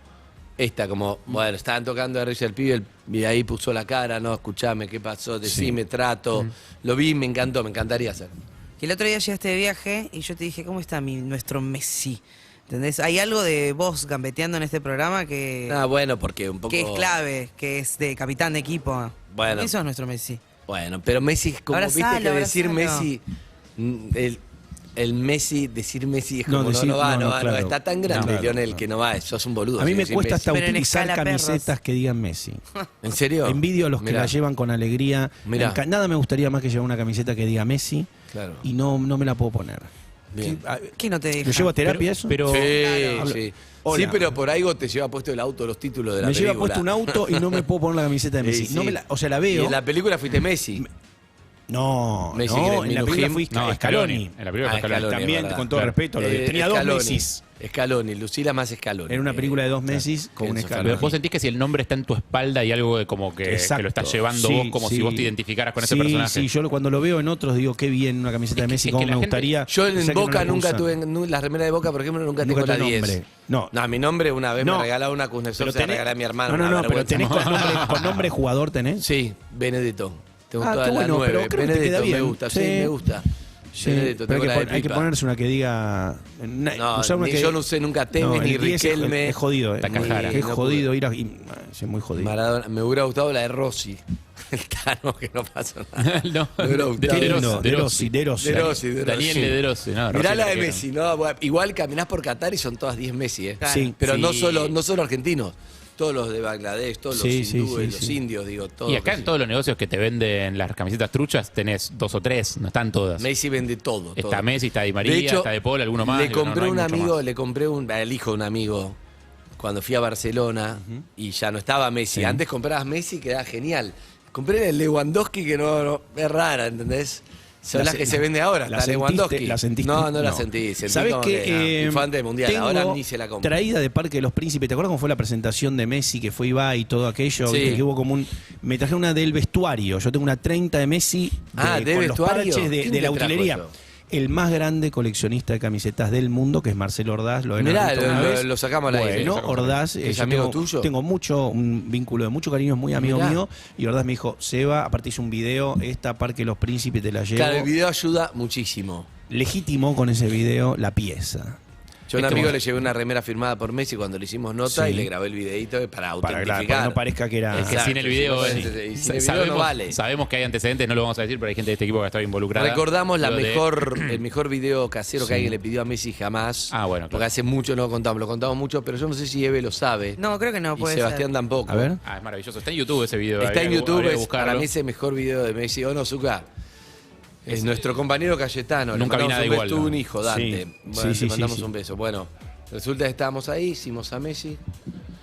esta, como, bueno, estaban tocando a Reyes el Pibe y ahí puso la cara, no, escuchame, ¿qué pasó? Decime, trato. Lo vi, me encantó, me encantaría hacer.
Que el otro día llegaste de viaje y yo te dije, ¿cómo está nuestro Messi? ¿Entendés? Hay algo de vos gambeteando en este programa que,
Ah, bueno, porque un poco...
que es clave, que es de capitán de equipo.
Bueno.
Eso es nuestro Messi.
Bueno, pero Messi es como,
Abrazalo,
viste que decir
abrazalo.
Messi, el Messi, decir Messi es
No,
como,
decir-
no va,
no,
no va,
claro.
está tan grande
No, claro,
Lionel
claro.
que no va, sos un boludo.
A mí
si
me
decís
cuesta hasta
Messi.
Pero en
utilizar
escala perros.
camisetas que digan Messi.
¿En serio?
Envidio a los que
Mirá.
la llevan con alegría.
Mirá.
Nada me gustaría más que llevar una camiseta que diga Messi
Claro.
y no me la puedo poner.
Bien.
¿Qué no te deja?
¿Lo llevo a terapia eso?
Pero
Sí,
Hablo-
sí.
Hola.
Sí, pero por algo te lleva puesto el auto los títulos de la
me
película.
lleva puesto un auto y no me puedo poner la camiseta de Messi.
Sí,
No
sí.
me la- o sea, la
Y
veo.
en la película fuiste Messi.
No,
Messi,
no,
que
en la
Minujín.
película fui
No,
Scaloni.
En la película
Ah,
fue Scaloni.
Scaloni,
También,
es verdad.
con todo
Claro.
respeto, lo digo. Tenía dos
Scaloni.
Messis.
Scaloni, Lucila más Scaloni.
Era una película de dos Messis con un
Enzo
Scaloni.
Pero vos sentís que si el nombre está en tu espalda y algo de como que
Exacto.
lo estás llevando
Sí,
vos como si
sí.
vos te identificaras con ese
Sí,
personaje.
Sí, yo cuando lo veo en otros digo, qué bien una camiseta de Messi,
es
cómo
que
me
la gente-
gustaría.
Yo
Sé que
en
no
Boca
la puedo
nunca
usar.
tuve, la remera de Boca, por ejemplo, nunca
Nunca
tengo la
tuve
10.
nombre. No.
No, mi nombre una vez
No.
me regalaba una Kuznetsov, se la regalé a mi hermano.
No,
una
pero
vergüenza.
tenés con nombre jugador, tenés.
Sí, Benedetto. Tengo
Ah,
toda
qué
la
bueno,
9.
pero creo que te
Benedetto,
queda bien.
me gusta, sí,
Sí.
me gusta.
Sí,
Benedetto,
pero
tengo la de
hay que
Pipa.
ponerse una que diga.
No,
usar una
ni
que-
yo no usé nunca Temes, ni
el 10
Riquelme.
Es jodido,
Takahara.
Es
No
jodido
pude.
ir a. Sí, es muy jodido.
Maradona, me hubiera gustado la de Rossi. El Tano, que no pasó nada.
No,
Me hubiera gustado.
Qué
De
lindo,
Rossi,
De Rossi, De Rossi.
De Rossi, de
Daniel
Rossi.
de Rossi. No,
Mirá
Rossi
la de
quiero.
Messi, ¿no? Bueno, igual caminás por Qatar y son todas 10 Messi, ¿eh?
Sí.
Pero
Sí.
no solo argentinos, todos los de Bangladesh, todos
Sí,
los
sí,
hindúes,
sí,
los
sí.
indios, digo, todos.
Y acá en
Messi.
todos los negocios que te venden las camisetas truchas tenés 2 o 3, no están todas.
Messi vende todo.
Está
todo.
Messi, está Di María,
De hecho,
está De Paul, alguno más.
Le
digo, no,
compré
no hay
un
mucho
amigo,
más.
le compré al hijo de un amigo cuando fui a Barcelona y ya no estaba Messi.
Sí.
Antes comprabas Messi y quedaba genial. Compré el Lewandowski que no es rara, ¿entendés? Son las que se vende ahora,
¿La
está Lewandowski.
¿La sentiste?
No, no la sentí. Sentí
¿Sabés
como
que
era infante del mundial,
tengo
ahora ni se la compro.
traída de Parque de los Príncipes? ¿Te acuerdas cómo fue la presentación de Messi, que fue Ibai y todo aquello?
Sí.
Viste que hubo como un... Me traje una del vestuario. Yo tengo una 30 de Messi
¿de
con
vestuario?
los parches
¿Quién
de la
te trajo
utilería.
eso?
El más grande coleccionista de camisetas del mundo, que es Marcelo Ordaz. Lo ven
Mirá,
una vez.
lo sacamos al aire.
Bueno, Ordaz,
¿Es
yo
amigo
tengo,
tuyo?
tengo un vínculo de mucho cariño, es muy amigo
Mirá.
mío. Y Ordaz me dijo, Seba, aparte hizo un video, esta Parque de los Príncipes te la llevo.
Claro, el video ayuda muchísimo.
Legitimó con ese video la pieza.
Yo a un
Esto-
amigo le llevé una remera firmada por Messi cuando le hicimos nota
Sí.
y le grabé el videito para
Para que
autentificar.
no parezca que era...
Es que sin el video,
y sin el video
sabemos,
no vale.
sabemos que hay antecedentes, no lo vamos a decir, pero hay gente de este equipo que está involucrada.
Recordamos
Lo de-
el mejor video casero que alguien le pidió a Messi jamás.
Ah, bueno,
Porque
claro.
hace mucho no lo contamos mucho, pero yo no sé si Eve lo sabe.
No, creo que no
y
puede
Sebastián
ser.
tampoco.
A ver.
Ah, es maravilloso. Está en YouTube ese video.
Está en YouTube,
habría que
es
buscarlo.
para mí es el mejor video de Messi. ¿O no, Zucca? Es nuestro compañero Cayetano. Le
Nunca vi
mandamos
nada
un beso.
igual,
Tuvo
¿no?
un hijo, Dante.
Sí.
Bueno,
Sí,
le
sí,
mandamos
sí.
un beso. Bueno, resulta que estábamos ahí, hicimos a Messi.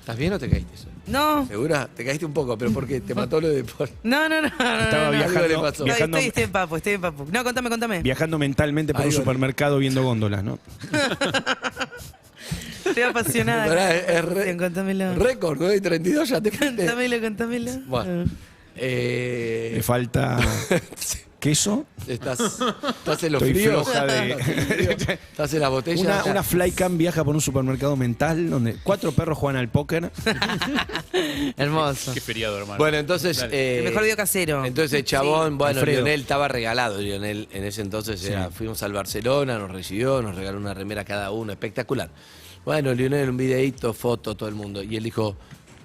¿Estás bien o te caíste?
No,
¿Segura? Te caíste un poco, pero porque te mató lo de Paul.
no.
Estaba
no.
viajando,
Algo le pasó.
viajando,
Estoy en papo. No, contame.
viajando mentalmente por
Ahí
un
va.
supermercado viendo góndolas, ¿no?
Estoy apasionada.
Pará, es
Contámelo.
récord, 9:32 ya te fuiste.
Contámelo.
Bueno,
Le falta queso.
estás en los
Estoy
fríos.
floja de...
Estás en la botella.
Una flycam viaja por un supermercado mental donde 4 perros juegan al póker.
Hermoso.
Qué feriado, hermano.
Bueno, entonces.
El mejor video casero.
Entonces el chabón, bueno,
Alfredo.
Lionel estaba regalado. Lionel en ese entonces fuimos al Barcelona, nos recibió, nos regaló una remera cada uno, espectacular. Bueno, Lionel, un videíto, foto, todo el mundo. Y él dijo,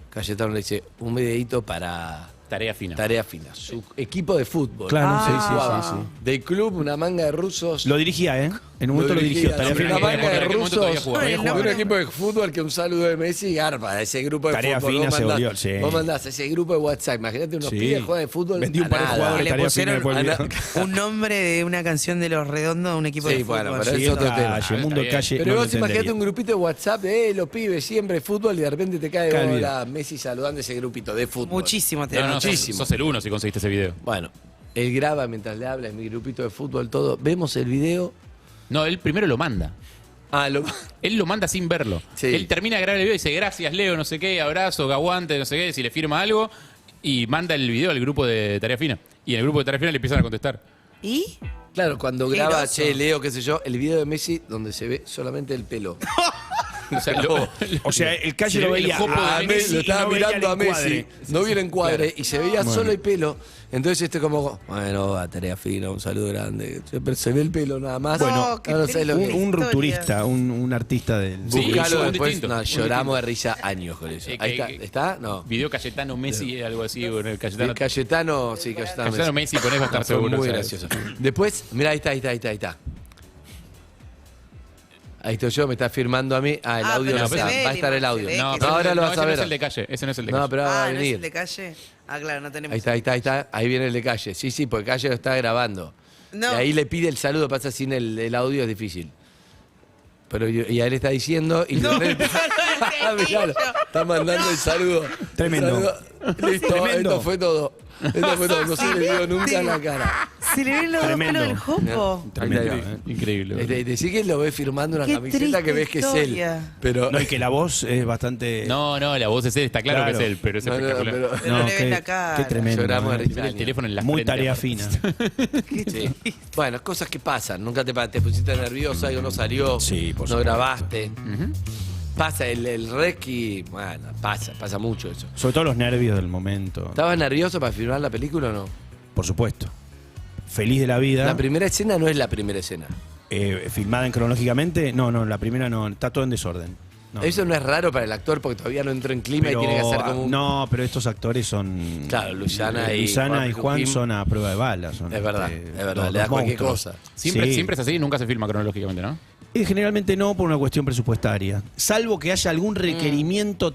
Cayetano le dice, un videíto para
Tarea fina.
Tarea Fina, su equipo de fútbol.
Claro, sí,
Jugaba
sí.
Del club, una manga de rusos.
Lo dirigía, ¿eh? En un momento lo dirigió. Tarea
Una
fina.
manga de
¿En qué momento todavía
rusos.
jugaba?
De un equipo de fútbol que un saludo de Messi garpa. Ese grupo de
Tarea
fútbol.
Fina
Vos
se
mandás-
volvió, sí.
Vos mandás ese grupo de WhatsApp. Imagínate unos
Sí.
pibes juegan de fútbol.
Vendí un
a
par de
nada.
jugadores.
Le
Tarea
pusieron
fina después
a
olvidó.
un nombre de una canción de Los Redondos a un equipo
Sí,
de fútbol.
bueno, pero
Sí,
es otro
calle,
tema.
mundo
Está
calle.
Pero
no lo
vos imagínate
entendería.
un grupito de WhatsApp de los pibes siempre fútbol y de repente te cae
Calvi.
hola, Messi saludando ese grupito de fútbol.
Muchísimo te
No,
muchísimo.
sos el uno si conseguiste ese video.
Bueno, él graba mientras le habla, es mi grupito de fútbol, todo. Vemos el video.
No, él primero lo manda.
Lo...
Él lo manda sin verlo.
Sí.
Él termina de grabar el video y dice, gracias Leo, no sé qué, abrazo, aguante, no sé qué, si le firma algo. Y manda el video al grupo de Tarea Fina. Y en el grupo de Tarea Fina le empiezan a contestar.
¿Y?
Claro, cuando
Qué
graba,
groso.
che, Leo, qué sé yo, el video de Messi donde se ve solamente el pelo.
O sea, lo-
O sea, el calle
Sí,
lo
el
veía
jopo de
a
Messi
Messi
lo
y
estaba
no veía
mirando a
el
Messi,
encuadre.
no vio el encuadre y se veía
Bueno.
solo el pelo. Entonces este como, bueno, va, Tarea Fina, un saludo grande. Pero se ve el pelo nada más.
Bueno,
no sé lo que
Un
Historia.
rupturista, un artista del...
Sí,
Buscalo
un
después.
distinto,
No,
un
lloramos de
distinto.
risa años con eso.
Que-
Ahí está.
que-
¿Está? No.
Video Cayetano Messi, algo así. Bueno, el Cayetano,
Cayetano, sí, Cayetano.
Cayetano Messi, ponés va a estar
Fue
seguro.
muy
¿sabes?
gracioso. Después, mirá, ahí está. Ahí estoy yo, me está firmando a mí. Ah, el
Ah,
audio
pero
no
se
está.
ve,
Va a estar el audio.
se ve
No,
que
pero
ahora lo vas
ese
a
no
ver.
es el de calle. Ese no es el de calle.
No, pero va a
¿no es
venir.
el de calle? Ah, claro, no tenemos.
Ahí está. Ahí viene el de calle. Sí, porque calle lo está grabando.
No.
Y ahí le pide el saludo, pasa sin el audio, es difícil. Pero y a él está diciendo. Y
No,
Lionel-
no lo entendí
Miralo,
yo.
está mandando el saludo.
Tremendo.
El saludo. Listo,
Tremendo.
esto fue todo. No se le vio nunca la cara.
Se le ven los dos
Tremendo.
pelos del jopo.
Tremendo,
Ahí está,
¿eh?
Increíble.
Decí que lo ves firmando una
Qué
camiseta que
triste
ves que es
historia.
él. Pero.
No, y que la voz es bastante...
No, la voz es él, está claro,
Claro.
que es él, pero es
No,
espectacular.
pero-
Pero no le ven
qué,
la cara.
qué tremendo.
Lloramos de
¿eh?
risa.
El teléfono en la
Muy
frente,
tarea
aparte.
fina.
Sí. Bueno, cosas que pasan. Nunca te pusiste nervioso, algo no salió.
Sí, por
No
supuesto.
grabaste. Pasa el rec y. Bueno, pasa mucho eso.
Sobre todo los nervios del momento.
¿Estabas nervioso para filmar la película o no?
Por supuesto. Feliz de la vida.
La primera escena no es la primera escena.
Filmada en cronológicamente. No, la primera no. Está todo en desorden. No.
Eso no es raro para el actor porque todavía no entró en clima
Pero,
y tiene que hacer como un.
No, pero estos actores son...
Claro, Luciana y
Luciana y
Juan
Juan
Kim.
son a prueba de balas. Son,
Es verdad,
los
le da cualquier
monstruos.
cosa.
Siempre,
Sí.
siempre es así y nunca se filma cronológicamente, ¿no?
Generalmente no por una cuestión presupuestaria. Salvo que haya algún requerimiento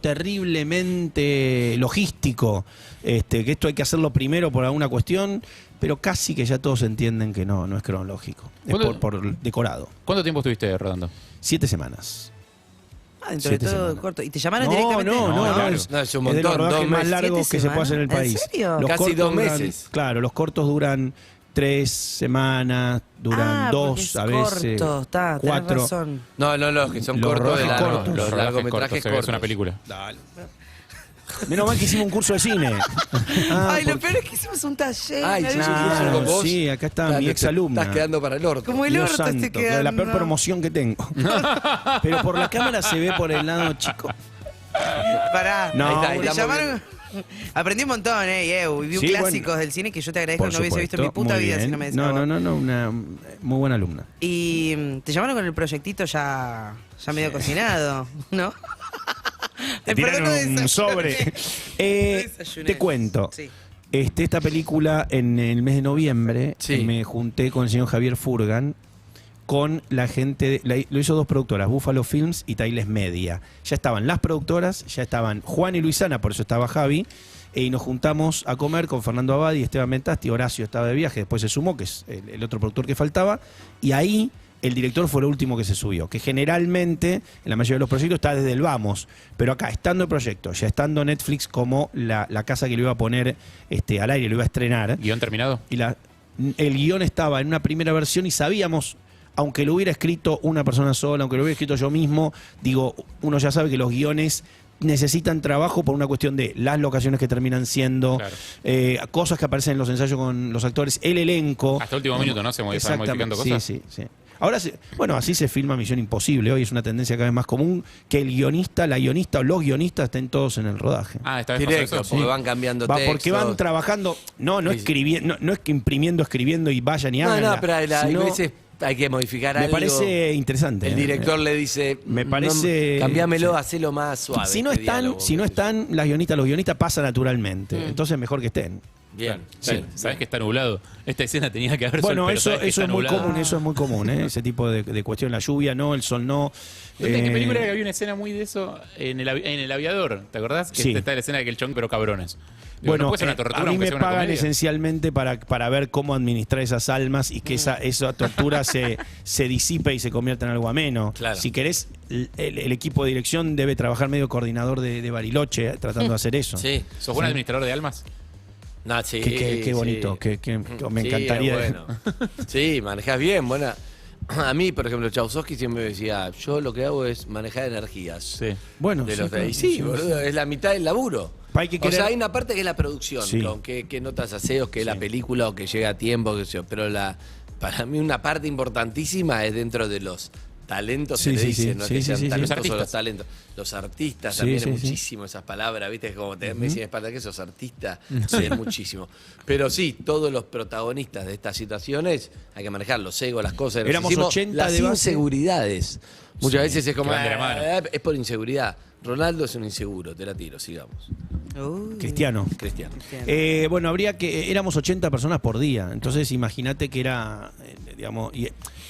terriblemente logístico, que esto hay que hacerlo primero por alguna cuestión, pero casi que ya todos entienden que no es cronológico. Es
¿Cuándo-
por decorado.
¿Cuánto tiempo estuviste rodando?
7 semanas.
Ah, dentro de
7
todo
semanas.
corto. ¿Y te llamaron
No,
directamente?
no,
claro.
es,
No, es un
es de los
montón,
rodajes
2
más
meses.
largos
7
que se puede hacer en el
semanas.
país.
¿En serio?
Los
Casi
cortos
2
duran-
meses.
Claro, los cortos duran 3 semanas, duran 2 a veces,
corto, tenés
4.
razón.
No, los que son
Los
cortos de
rodajes
largo.
cortos.
Los
rodajes
largometrajes
cortos,
cortos.
es una película.
Dale. Menos mal que hicimos un curso de cine.
Ay, lo
porque-
peor es que hicimos un taller.
Ay,
nadie-
sí, sí, con vos.
sí, acá está
Estás-
mi
te
exalumna.
Estás quedando para el orto.
Como el
Dios
orto
santo,
esté quedando.
la peor promoción que tengo. Pero por la cámara se ve por el lado chico.
Pará.
No,
Ahí está,
Te
estamos
llamaron. Aprendí un montón, y vi
Sí,
clásicos
bueno.
del cine que yo te agradezco
Por
que no hubiese visto en mi
supuesto,
puta
muy
vida si
bien.
no me decís.
No, una muy buena alumna.
Y te llamaron con el proyectito ya medio cocinado, ¿no?
Te
Perdón, no
tiraron un
desayuné.
sobre.
Desayuné.
Te cuento.
Sí.
Esta película en el mes de noviembre
Sí.
me junté con el señor Javier Furgan con la gente, lo hizo 2 productoras, Buffalo Films y Tiles Media. Ya estaban las productoras, ya estaban Juan y Luisana, por eso estaba Javi, y nos juntamos a comer con Fernando Abadi, Esteban Mentasti, Horacio estaba de viaje, después se sumó, que es el otro productor que faltaba, y ahí el director fue lo último que se subió, que generalmente en la mayoría de los proyectos está desde el vamos, pero acá, estando el proyecto, ya estando Netflix como la casa que lo iba a poner al aire, lo iba a estrenar,
¿Guión terminado?
y el guión estaba en una primera versión y sabíamos, aunque lo hubiera escrito una persona sola, aunque lo hubiera escrito yo mismo, digo, uno ya sabe que los guiones necesitan trabajo por una cuestión de las locaciones que terminan siendo,
Claro.
cosas que aparecen en los ensayos con los actores, el elenco.
Hasta último minuto, ¿no? Se van modificando cosas.
Sí. Ahora, bueno, así se filma Misión Imposible. Hoy es una tendencia cada vez más común que el guionista, la guionista o los guionistas estén todos en el rodaje.
Ah, esta vez pasó
Directo,
eso.
porque van cambiando textos.
Porque van trabajando, no
Sí, sí.
escribiendo, no es que escribiendo y vayan y
No,
hagan.
pero hay veces hay que modificar
me
algo.
parece interesante.
El director le dice,
Me parece-
cambiámelo,
sí.
hacelo más suave.
Si no
este
están,
diálogo,
si no
qué sé yo.
están las guionistas, los guionistas pasan naturalmente. Entonces mejor que estén.
Bien.
Sí. ¿Sabes que está nublado? Esta escena tenía que haber sol,
Bueno,
pero
eso
sabes que
es
está
muy
nublado.
común, eso es muy común, ese tipo de cuestión. La lluvia no, el sol no.
¿Dónde, ¿Qué película era que había una escena muy de eso? En el aviador, ¿te acordás? Que
Sí.
está la escena de que el chon, pero cabrones. Digo,
Bueno,
no puede ser una tortura,
a mí
aunque
me
sea una
pagan
comedia.
esencialmente para ver cómo administrar esas almas y que esa tortura se disipe y se convierta en algo ameno.
Claro.
Si querés, el equipo de dirección debe trabajar medio coordinador de Bariloche tratando de hacer eso.
Sí.
¿Sos buen administrador de almas?
No, sí,
Qué bonito,
sí.
que me
Sí,
encantaría.
bueno. Sí, manejás bien, buena. A mí, por ejemplo, Chaussowski siempre me decía, yo lo que hago es manejar energías.
Sí.
Bueno,
De
sí,
los
claro,
y sí,
sí,
boludo, es la mitad del laburo.
Hay que
O
querer-
sea, hay una parte que es la producción,
Sí.
con qué notas haceos, que es la película o que llega a tiempo, qué sé yo. Pero para mí una parte importantísima es dentro de los talentos,
Sí,
se le
sí,
dice,
sí,
no es
sí,
que
sí,
sean
sí, sí.
talentos
Los
o los
artistas.
talentos. Los artistas
Sí,
también
sí,
es
sí.
muchísimo esas palabras, ¿viste? Es como te me dicen espalda que sos artista, sí, es muchísimo. Pero sí, todos los protagonistas de estas situaciones hay que manejar los egos, las cosas, el
Éramos
narcisismo,
80
las
de base.
inseguridades. Muchas veces es como,
que van de la mano.
es por inseguridad. Ronaldo es un inseguro, te la tiro, sigamos.
Uy.
Cristiano.
Cristiano.
Bueno, éramos 80 personas por día, entonces imagínate que era, digamos,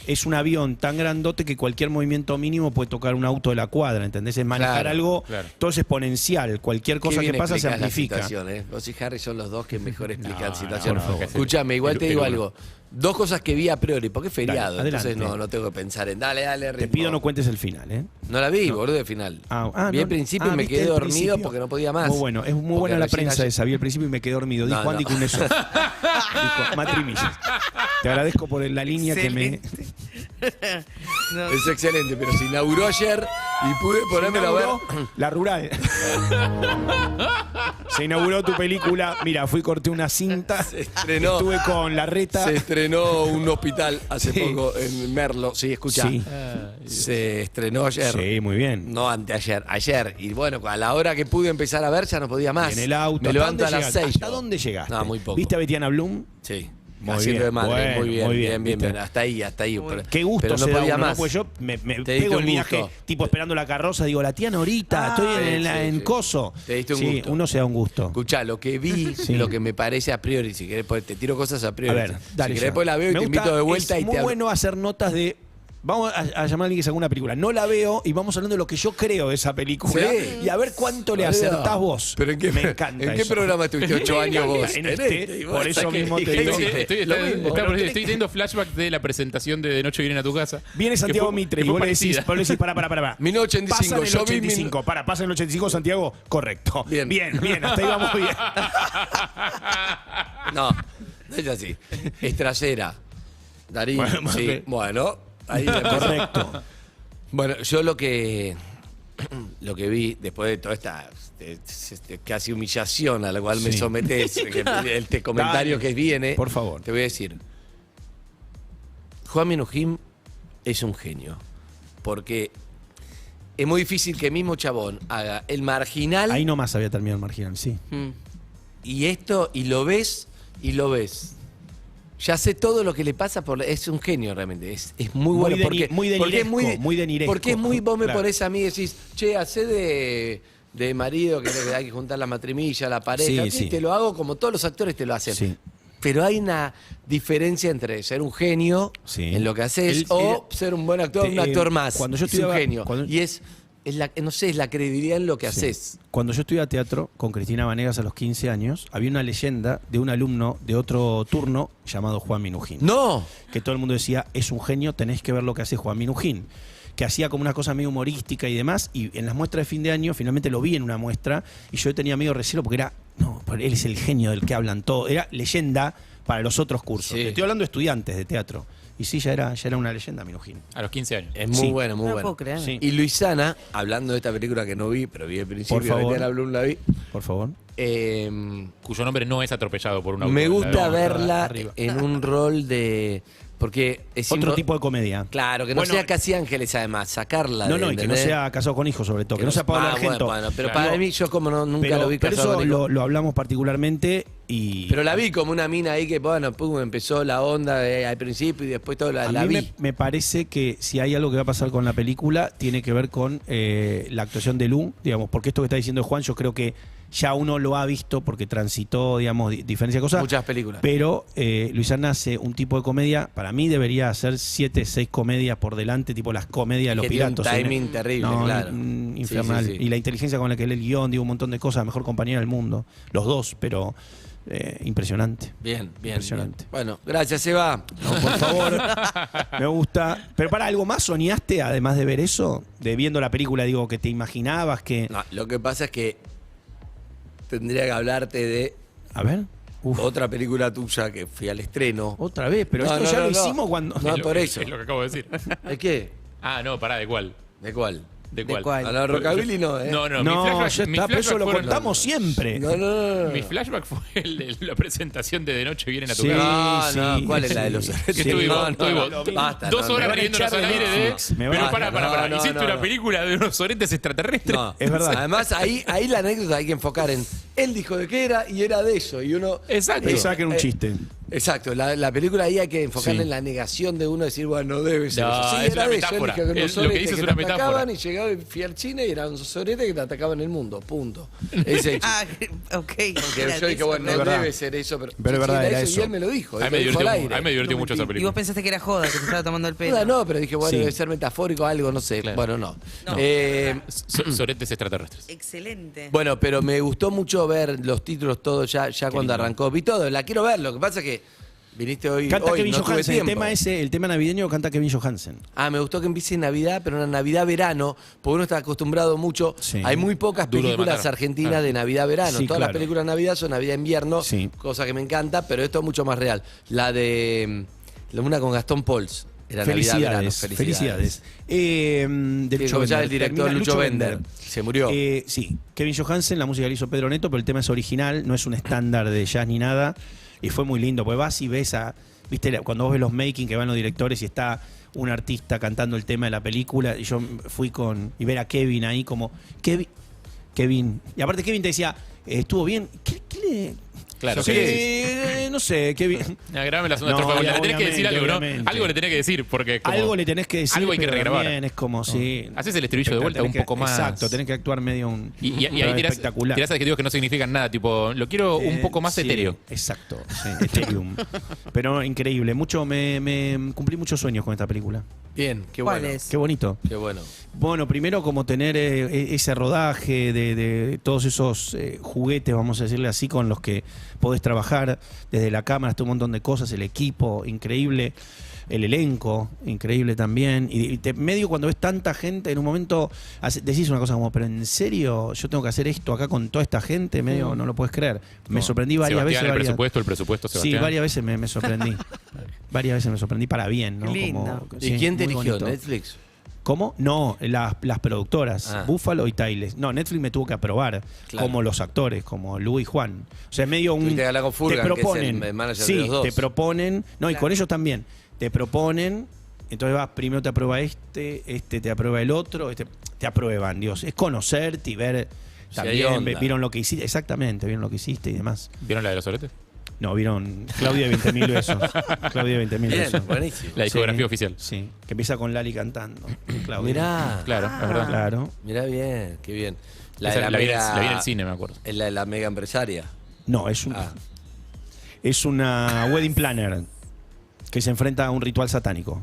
es un avión tan grandote que cualquier movimiento mínimo puede tocar un auto de la cuadra, ¿entendés? Es manejar
Claro,
algo,
claro.
todo es exponencial, cualquier cosa
Qué
que
bien
pasa se
explicás la
amplifica.
situación, ¿eh? Vos y Harry son los dos que mejor explican
No,
situaciones.
por favor.
Escúchame, igual te
El
digo
uno.
algo. Dos cosas que vi a priori, porque es feriado,
Dale,
entonces
adelante.
no tengo que pensar en dale,
Te
ritmo.
pido no cuentes el final, ¿eh?
No la vi, boludo, de final. vi
no.
el principio y me
¿viste
quedé
el
dormido
principio?
porque no podía más.
Muy bueno, es muy
Porque
buena la
recién
prensa
ayer-
esa, vi el principio y me quedé dormido.
No,
Dijo Andy
no.
Cuneso. Dijo Matrimillas. Te agradezco por la línea que me...
No.
Es excelente, pero se inauguró ayer y pude ponérmelo a ver.
inauguró La Rural. Se inauguró tu película. Mira, fui, corté una cinta.
Se estrenó.
Estuve con la reta.
Se estrenó un hospital hace
Sí.
poco en Merlo. Sí, escucha.
Sí.
Se estrenó ayer.
Sí, muy bien.
No anteayer, ayer. Y bueno, a la hora que pude empezar a ver ya no podía más.
En el auto.
Me
¿Hasta
levanto a
dónde
las
llegaste?
6.
¿Hasta dónde llegaste?
No, muy poco.
¿Viste a Betiana Blum?
Sí.
Muy
Haciendo
bien,
de madre,
bueno,
muy bien,
muy
bien,
bien,
bien,
¿viste?
bien. Hasta ahí. Pero,
Qué gusto
pero no
se da
podía
uno,
más.
¿no? Pues yo me
Te diste
pego
un
el viaje,
gusto.
tipo esperando la carroza, digo, la tía Norita, estoy en
sí.
Coso.
Te diste un
Sí,
gusto.
uno se da un gusto.
Escuchá, lo que vi,
Sí.
lo que me parece a priori, si querés, pues, te tiro cosas a priori.
A ver, dale.
Si querés,
ya.
después la veo y
Me
te
gusta,
invito de vuelta
es
y
muy
te hablo.
bueno hacer notas de... Vamos a llamar a alguien que saca una película. No la veo y vamos hablando de lo que yo creo de esa película.
Sí.
Y a ver cuánto le
Boludo.
acertás vos.
¿Pero en qué,
Me encanta
¿en qué
eso.
programa estuviste 8 años vos?
En este,
y vos
por eso
sabés que
mismo te
dijiste
digo.
Estoy teniendo flashback de la presentación de Noche Vienen a tu casa.
Viene Santiago Mitre y vos le decís, para.
1985,
Pasa en el
yo vi
85. Pasa en el 85, Santiago. Correcto.
Bien.
Bien, hasta ahí vamos bien.
No, No es así. Estrellera. Darín,
Bueno,
sí.
ok.
Bueno, ahí la cosa.
Correcto.
Bueno, yo lo que vi después de toda esta casi humillación a la cual me
Sí.
sometés, este comentario
Dale,
que viene,
por favor.
te voy a decir. Juan Minujín es un genio. Porque es muy difícil que el mismo chabón haga el marginal
Ahí nomás había terminado el marginal, sí.
y esto, y lo ves. Ya sé todo lo que le pasa, es un genio realmente, es muy bueno.
Muy deniresco, muy deniresco.
Porque es muy, vos me
Claro.
ponés a mí y decís, che, hacé de marido que hay que juntar la matrimilla, la pareja,
Sí,
y
sí.
te lo hago como todos los actores te lo hacen.
Sí.
Pero hay una diferencia entre ser un genio
Sí.
en lo que haces o ser un buen actor, un actor más.
Cuando yo
es un
estudiaba-
genio.
cuando-
Y es la, no sé, es la credibilidad en lo que
Sí.
haces.
Cuando yo estudiaba teatro con Cristina Vanegas a los 15 años, había una leyenda de un alumno de otro turno llamado Juan Minujín.
¡No!
Que todo el mundo decía, es un genio, tenés que ver lo que hace Juan Minujín. Que hacía como una cosa medio humorística y demás. Y en las muestras de fin de año, finalmente lo vi en una muestra. Y yo tenía medio recelo porque era, no, él es el genio del que hablan todo. Era leyenda para los otros cursos.
Sí.
Estoy hablando de estudiantes de teatro. Y sí, ya era una leyenda Minujín.
A los 15 años.
Es muy
Sí.
bueno, muy
No
bueno.
puedo creer.
Sí.
Y Luisana, hablando de esta película que no vi, pero vi el principio,
Por favor.
Betiana Blum la vi.
Por favor.
Cuyo nombre no es atropellado por un auto.
Me gusta
La de-
verla
arriba.
en un rol de. Porque es
Otro
impo-
tipo de comedia.
Claro, que no
Bueno,
sea Casi Ángeles, además, sacarla.
No,
de-
no, y que no
¿entendés?
sea casado con hijos, sobre todo. Que no sea Pablo
Ah,
Argento.
Bueno, pero
Claro.
para mí, yo como nunca lo vi
pero
casado
eso
con hijos.
lo hablamos particularmente y...
Pero la vi como una mina ahí que, bueno, pum, empezó la onda al principio y después todo la
A mí
vi.
me parece que si hay algo que va a pasar con la película, tiene que ver con la actuación de Lu, digamos, porque esto que está diciendo Juan, yo creo que ya uno lo ha visto porque transitó, digamos, diferencia de cosas.
Muchas películas.
Pero Luisana hace un tipo de comedia, para mí debería hacer 7, 6 comedias por delante, tipo las comedias de los
Que tiene un
piratas.
timing terrible,
No,
claro.
infernal.
Sí, sí, sí.
Y la inteligencia con la que lee el guión, digo, un montón de cosas, mejor compañera del mundo. Los dos, pero impresionante.
Bien, bien.
Impresionante.
bien. Bueno, gracias, Eva.
No, por favor. Me gusta. Pero para algo más, ¿soñaste, además de ver eso? De viendo la película, digo, que te imaginabas que.
No, lo que pasa es que tendría que hablarte de
A ver. Uf,
otra película tuya que fui al estreno.
otra vez, pero
No,
esto
no,
ya
no,
lo
no.
hicimos cuando.
No,
Es lo
por
que-
eso.
Es lo que acabo de decir.
¿De qué?
Ah, no, pará, ¿de cuál?
¿De cuál?
¿De
¿De
cuál?
cuál?
A la Rockabilly no, ¿eh?
No, no,
No,
mi flashback,
ya
mi
está, pero eso
flashback
lo
fueron-
contamos siempre.
No, no.
Mi flashback fue el de la presentación de De Noche Vienen a tu
Sí.
casa.
No, no,
sí,
¿cuál es la de los
sí.
Que
Sí,
estuvimos,
no,
estuvimos
no,
do-
basta,
2
no,
horas
me van a
riéndonos
echar
al
de
aire de.
Netflix, me
Pero
van a-
pará, pará.
no,
Hiciste
no,
una
no.
película de unos oretes extraterrestres.
No.
Es verdad.
Además, ahí la anécdota hay que enfocar en. Él dijo de qué era y era de eso. Y uno.
Exacto.
Pensaba que era un chiste.
Exacto, la película ahí hay que enfocarla
Sí.
en la negación de uno, decir, bueno, no debe ser
No,
eso. Sí,
es
era
una
de eso. Él
metáfora.
dijo que unos
Lo que
soretes
dice es
que
una
te atacaban
metáfora.
y llegaba y fui al cine y eran unos soretes que te atacaban en el mundo. Punto. Ese
Ah, ok.
que yo dije, bueno,
Es
no
verdad.
debe ser eso, pero,
Pero es verdad, era
Y
eso.
él me lo dijo.
A
él
mí
me
me
dijo al
divirtió,
aire.
a mí me divirtió
No
mucho esa
Y
película.
vos pensaste que era joda, que te estaba tomando el pelo.
No, pero dije, bueno,
Sí.
debe ser metafórico algo, no sé.
Claro.
Bueno, no.
No.
Soretes extraterrestres.
Excelente.
Bueno, pero me gustó mucho ver los títulos todos ya cuando arrancó. Vi todo, la quiero ver. Lo que pasa es que viniste hoy.
Canta
hoy,
Kevin
no tuve
Johansen. El
tiempo.
tema el tema navideño canta Kevin Johansen.
Ah, me gustó que empiece en Navidad, pero una Navidad-verano, porque uno está acostumbrado mucho.
Sí.
Hay muy pocas
Duro de
películas
matar.
argentinas
Claro.
de Navidad-verano.
Sí,
Todas
claro.
las películas de Navidad son Navidad-invierno,
Sí.
cosa que me encanta, pero esto es mucho más real. La de. Una con Gastón Pauls. Era Navidad-verano.
Felicidades. Del
Que
Lucho
como ya
Bender.
el director
Termina
Lucho Bender. Se murió.
Sí, Kevin Johansen, la música la hizo Pedro Neto, pero el tema es original, no es un estándar de jazz ni nada. Y fue muy lindo, porque vas y ves viste, cuando vos ves los making que van los directores y está un artista cantando el tema de la película, y yo fui y ver a Kevin ahí como, Kevin. Y aparte Kevin te decía, ¿estuvo bien? ¿Qué le...?
Claro,
Sí,
sí.
no sé, Kevin.
Grabame la segunda
No,
estrofa. Le tenés que decir
obviamente,
algo, ¿no?
obviamente.
Algo le tenés que decir, porque. Como,
Algo le tenés que decir,
algo hay que
pero
regrabar.
también es como, sí.
Haces el estribillo de vuelta
Tenés
un
que-
poco más.
Exacto, tenés que actuar medio
Y ahí tirás
espectacular.
adjetivos que no significan nada, tipo, lo quiero un poco más
Sí,
etéreo.
Exacto, sí, Ethereum. Pero increíble, me cumplí muchos sueños con esta película.
Bien, qué
¿Cuál
bueno.
es?
Qué bonito.
Qué bueno.
Bueno, primero como tener ese rodaje de todos esos juguetes, vamos a decirle así, con los que podés trabajar, desde la cámara hasta un montón de cosas, el equipo, increíble. el elenco, increíble también. Y medio cuando ves tanta gente, en un momento decís una cosa como, pero en serio, yo tengo que hacer esto acá con toda esta gente, medio no lo puedes creer. Me sorprendí varias
Sebastián,
veces.
el presupuesto,
Sí,
Sebastián.
varias veces me sorprendí. Varias veces me sorprendí para bien, ¿no?
Lindo.
¿Y
Sí,
quién te
muy
eligió?
bonito.
¿Netflix?
¿Cómo? No, las productoras,
Ah.
Buffalo y Tiles. No, Netflix me tuvo que aprobar,
Claro.
como los actores, como Lu y Juan. O sea, es medio un...
Tuviste que hablar con Furgan,
te
que es el
proponen,
manager
sí,
de los dos.
te proponen, no, y
Claro.
con ellos también, te proponen, entonces vas, primero te aprueba este te aprueba el otro, te aprueban, Dios. Es conocerte y ver
Si hay
también,
onda.
vieron lo que hiciste, exactamente, vieron lo que hiciste y demás.
¿Vieron la de los soletes?
No, vieron Claudia de 20.000 besos. Claudia de 20.000
Bien,
besos.
buenísimo.
La discografía
Sí,
oficial.
Sí, que empieza con Lali cantando. Claudia.
Mirá,
Claro, es verdad.
Claro.
mirá bien, qué bien.
Esa la vi en el cine, me acuerdo.
Es la de la mega empresaria.
No, es una wedding planner que se enfrenta a un ritual satánico.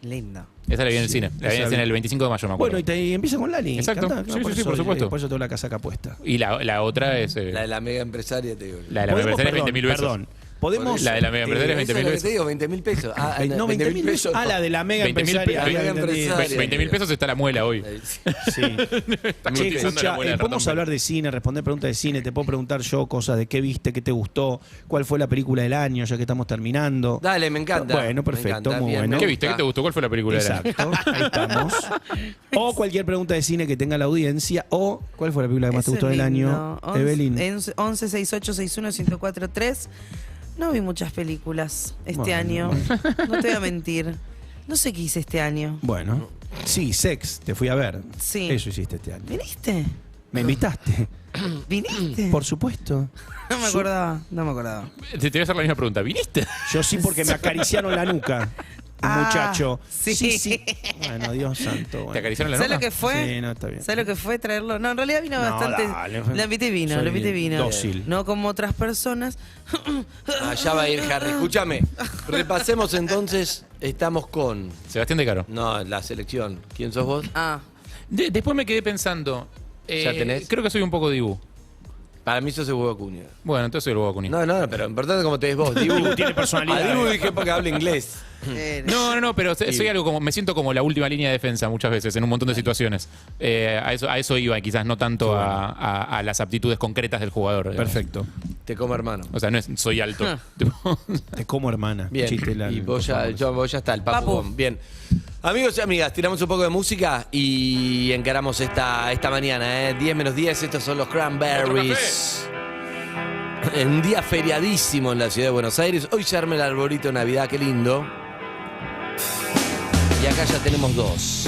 Lindo.
Esa la vi en el cine. La vi en el cine el 25 de mayo, me acuerdo.
Bueno, y empieza con Lali.
Exacto.
canta,
Sí, sí, por supuesto.
Por eso tengo la casaca puesta.
Y la otra es...
La de la mega empresaria, te digo.
la de la
Podemos,
empresaria es 20.000 besos.
Perdón. Podemos.
La de la mega empresaria es
Eso es
20.000
lo que
pesos.
te digo, 20.000 pesos. Ah,
No, 20.000 pesos. Ah, la de la mega
20.000
empresaria.
la mega
había entendido.
empresaria.
20.000 pesos está la muela hoy.
Sí.
Está
Che,
cotizando
escucha,
la muela del
vamos
ratón.
a hablar de cine, responder preguntas de cine. Te puedo preguntar yo cosas de qué viste, qué te gustó, cuál fue la película del año, ya que estamos terminando.
Dale, me encanta.
Bueno, perfecto,
Me encanta,
muy
bien,
bueno.
me
¿Qué viste? ¿Qué
gusta.
te gustó? ¿Cuál fue la película del año?
Exacto, ahí estamos. O cualquier pregunta de cine que tenga la audiencia. O cuál fue la película que más te
Eso
gustó
es
del año,
lindo.
Evelyn.
11 68 61 1043. No vi muchas películas este
Bueno,
año. No te voy a mentir. No sé qué hice este año.
Bueno, sí, Sex, te fui a ver.
Sí.
Eso hiciste este año.
¿Viniste?
¿Me invitaste?
¿Viniste?
Por supuesto.
No me acordaba. No me acordaba.
Te voy a hacer la misma pregunta. ¿Viniste?
Yo sí, porque me acariciaron la nuca. Un
Ah,
muchacho.
sí.
Bueno, Dios santo. bueno.
¿Te acariciaron la
¿Sabes
nuca?
lo que fue?
Sí, no, está bien.
¿Sabes lo que fue traerlo? No, en realidad vino
No,
bastante.
dale.
La invité vino,
Soy
lo invité vino.
dócil.
No como otras personas.
Allá va a ir Harry. Escúchame, repasemos entonces. Estamos con.
Sebastián De Caro.
No, la selección. ¿Quién sos vos?
Ah,
Después me quedé pensando.
¿Ya tenés?
Creo que soy un poco Dibu.
Para mí sos el huevo Acuña.
Bueno, entonces soy el Boba Cuni.
No, pero importante como te ves vos. Dibu
tiene personalidad.
A Dibu dije porque habla inglés.
No, pero soy algo como. Me siento como la última línea de defensa muchas veces, en un montón de situaciones. A eso iba, quizás no tanto a las aptitudes concretas del jugador.
Perfecto.
Te como hermano.
O sea, no es soy alto. Tipo,
Te como hermana.
Bien.
Chiste largo,
Y
por
vos
favor.
ya está, el papu.
Papu.
Bien. Amigos y amigas, tiramos un poco de música y encaramos esta mañana, 10 menos 10, estos son los Cranberries. Un día feriadísimo en la ciudad de Buenos Aires. Hoy se arma el arbolito de Navidad, qué lindo. Y acá ya tenemos dos.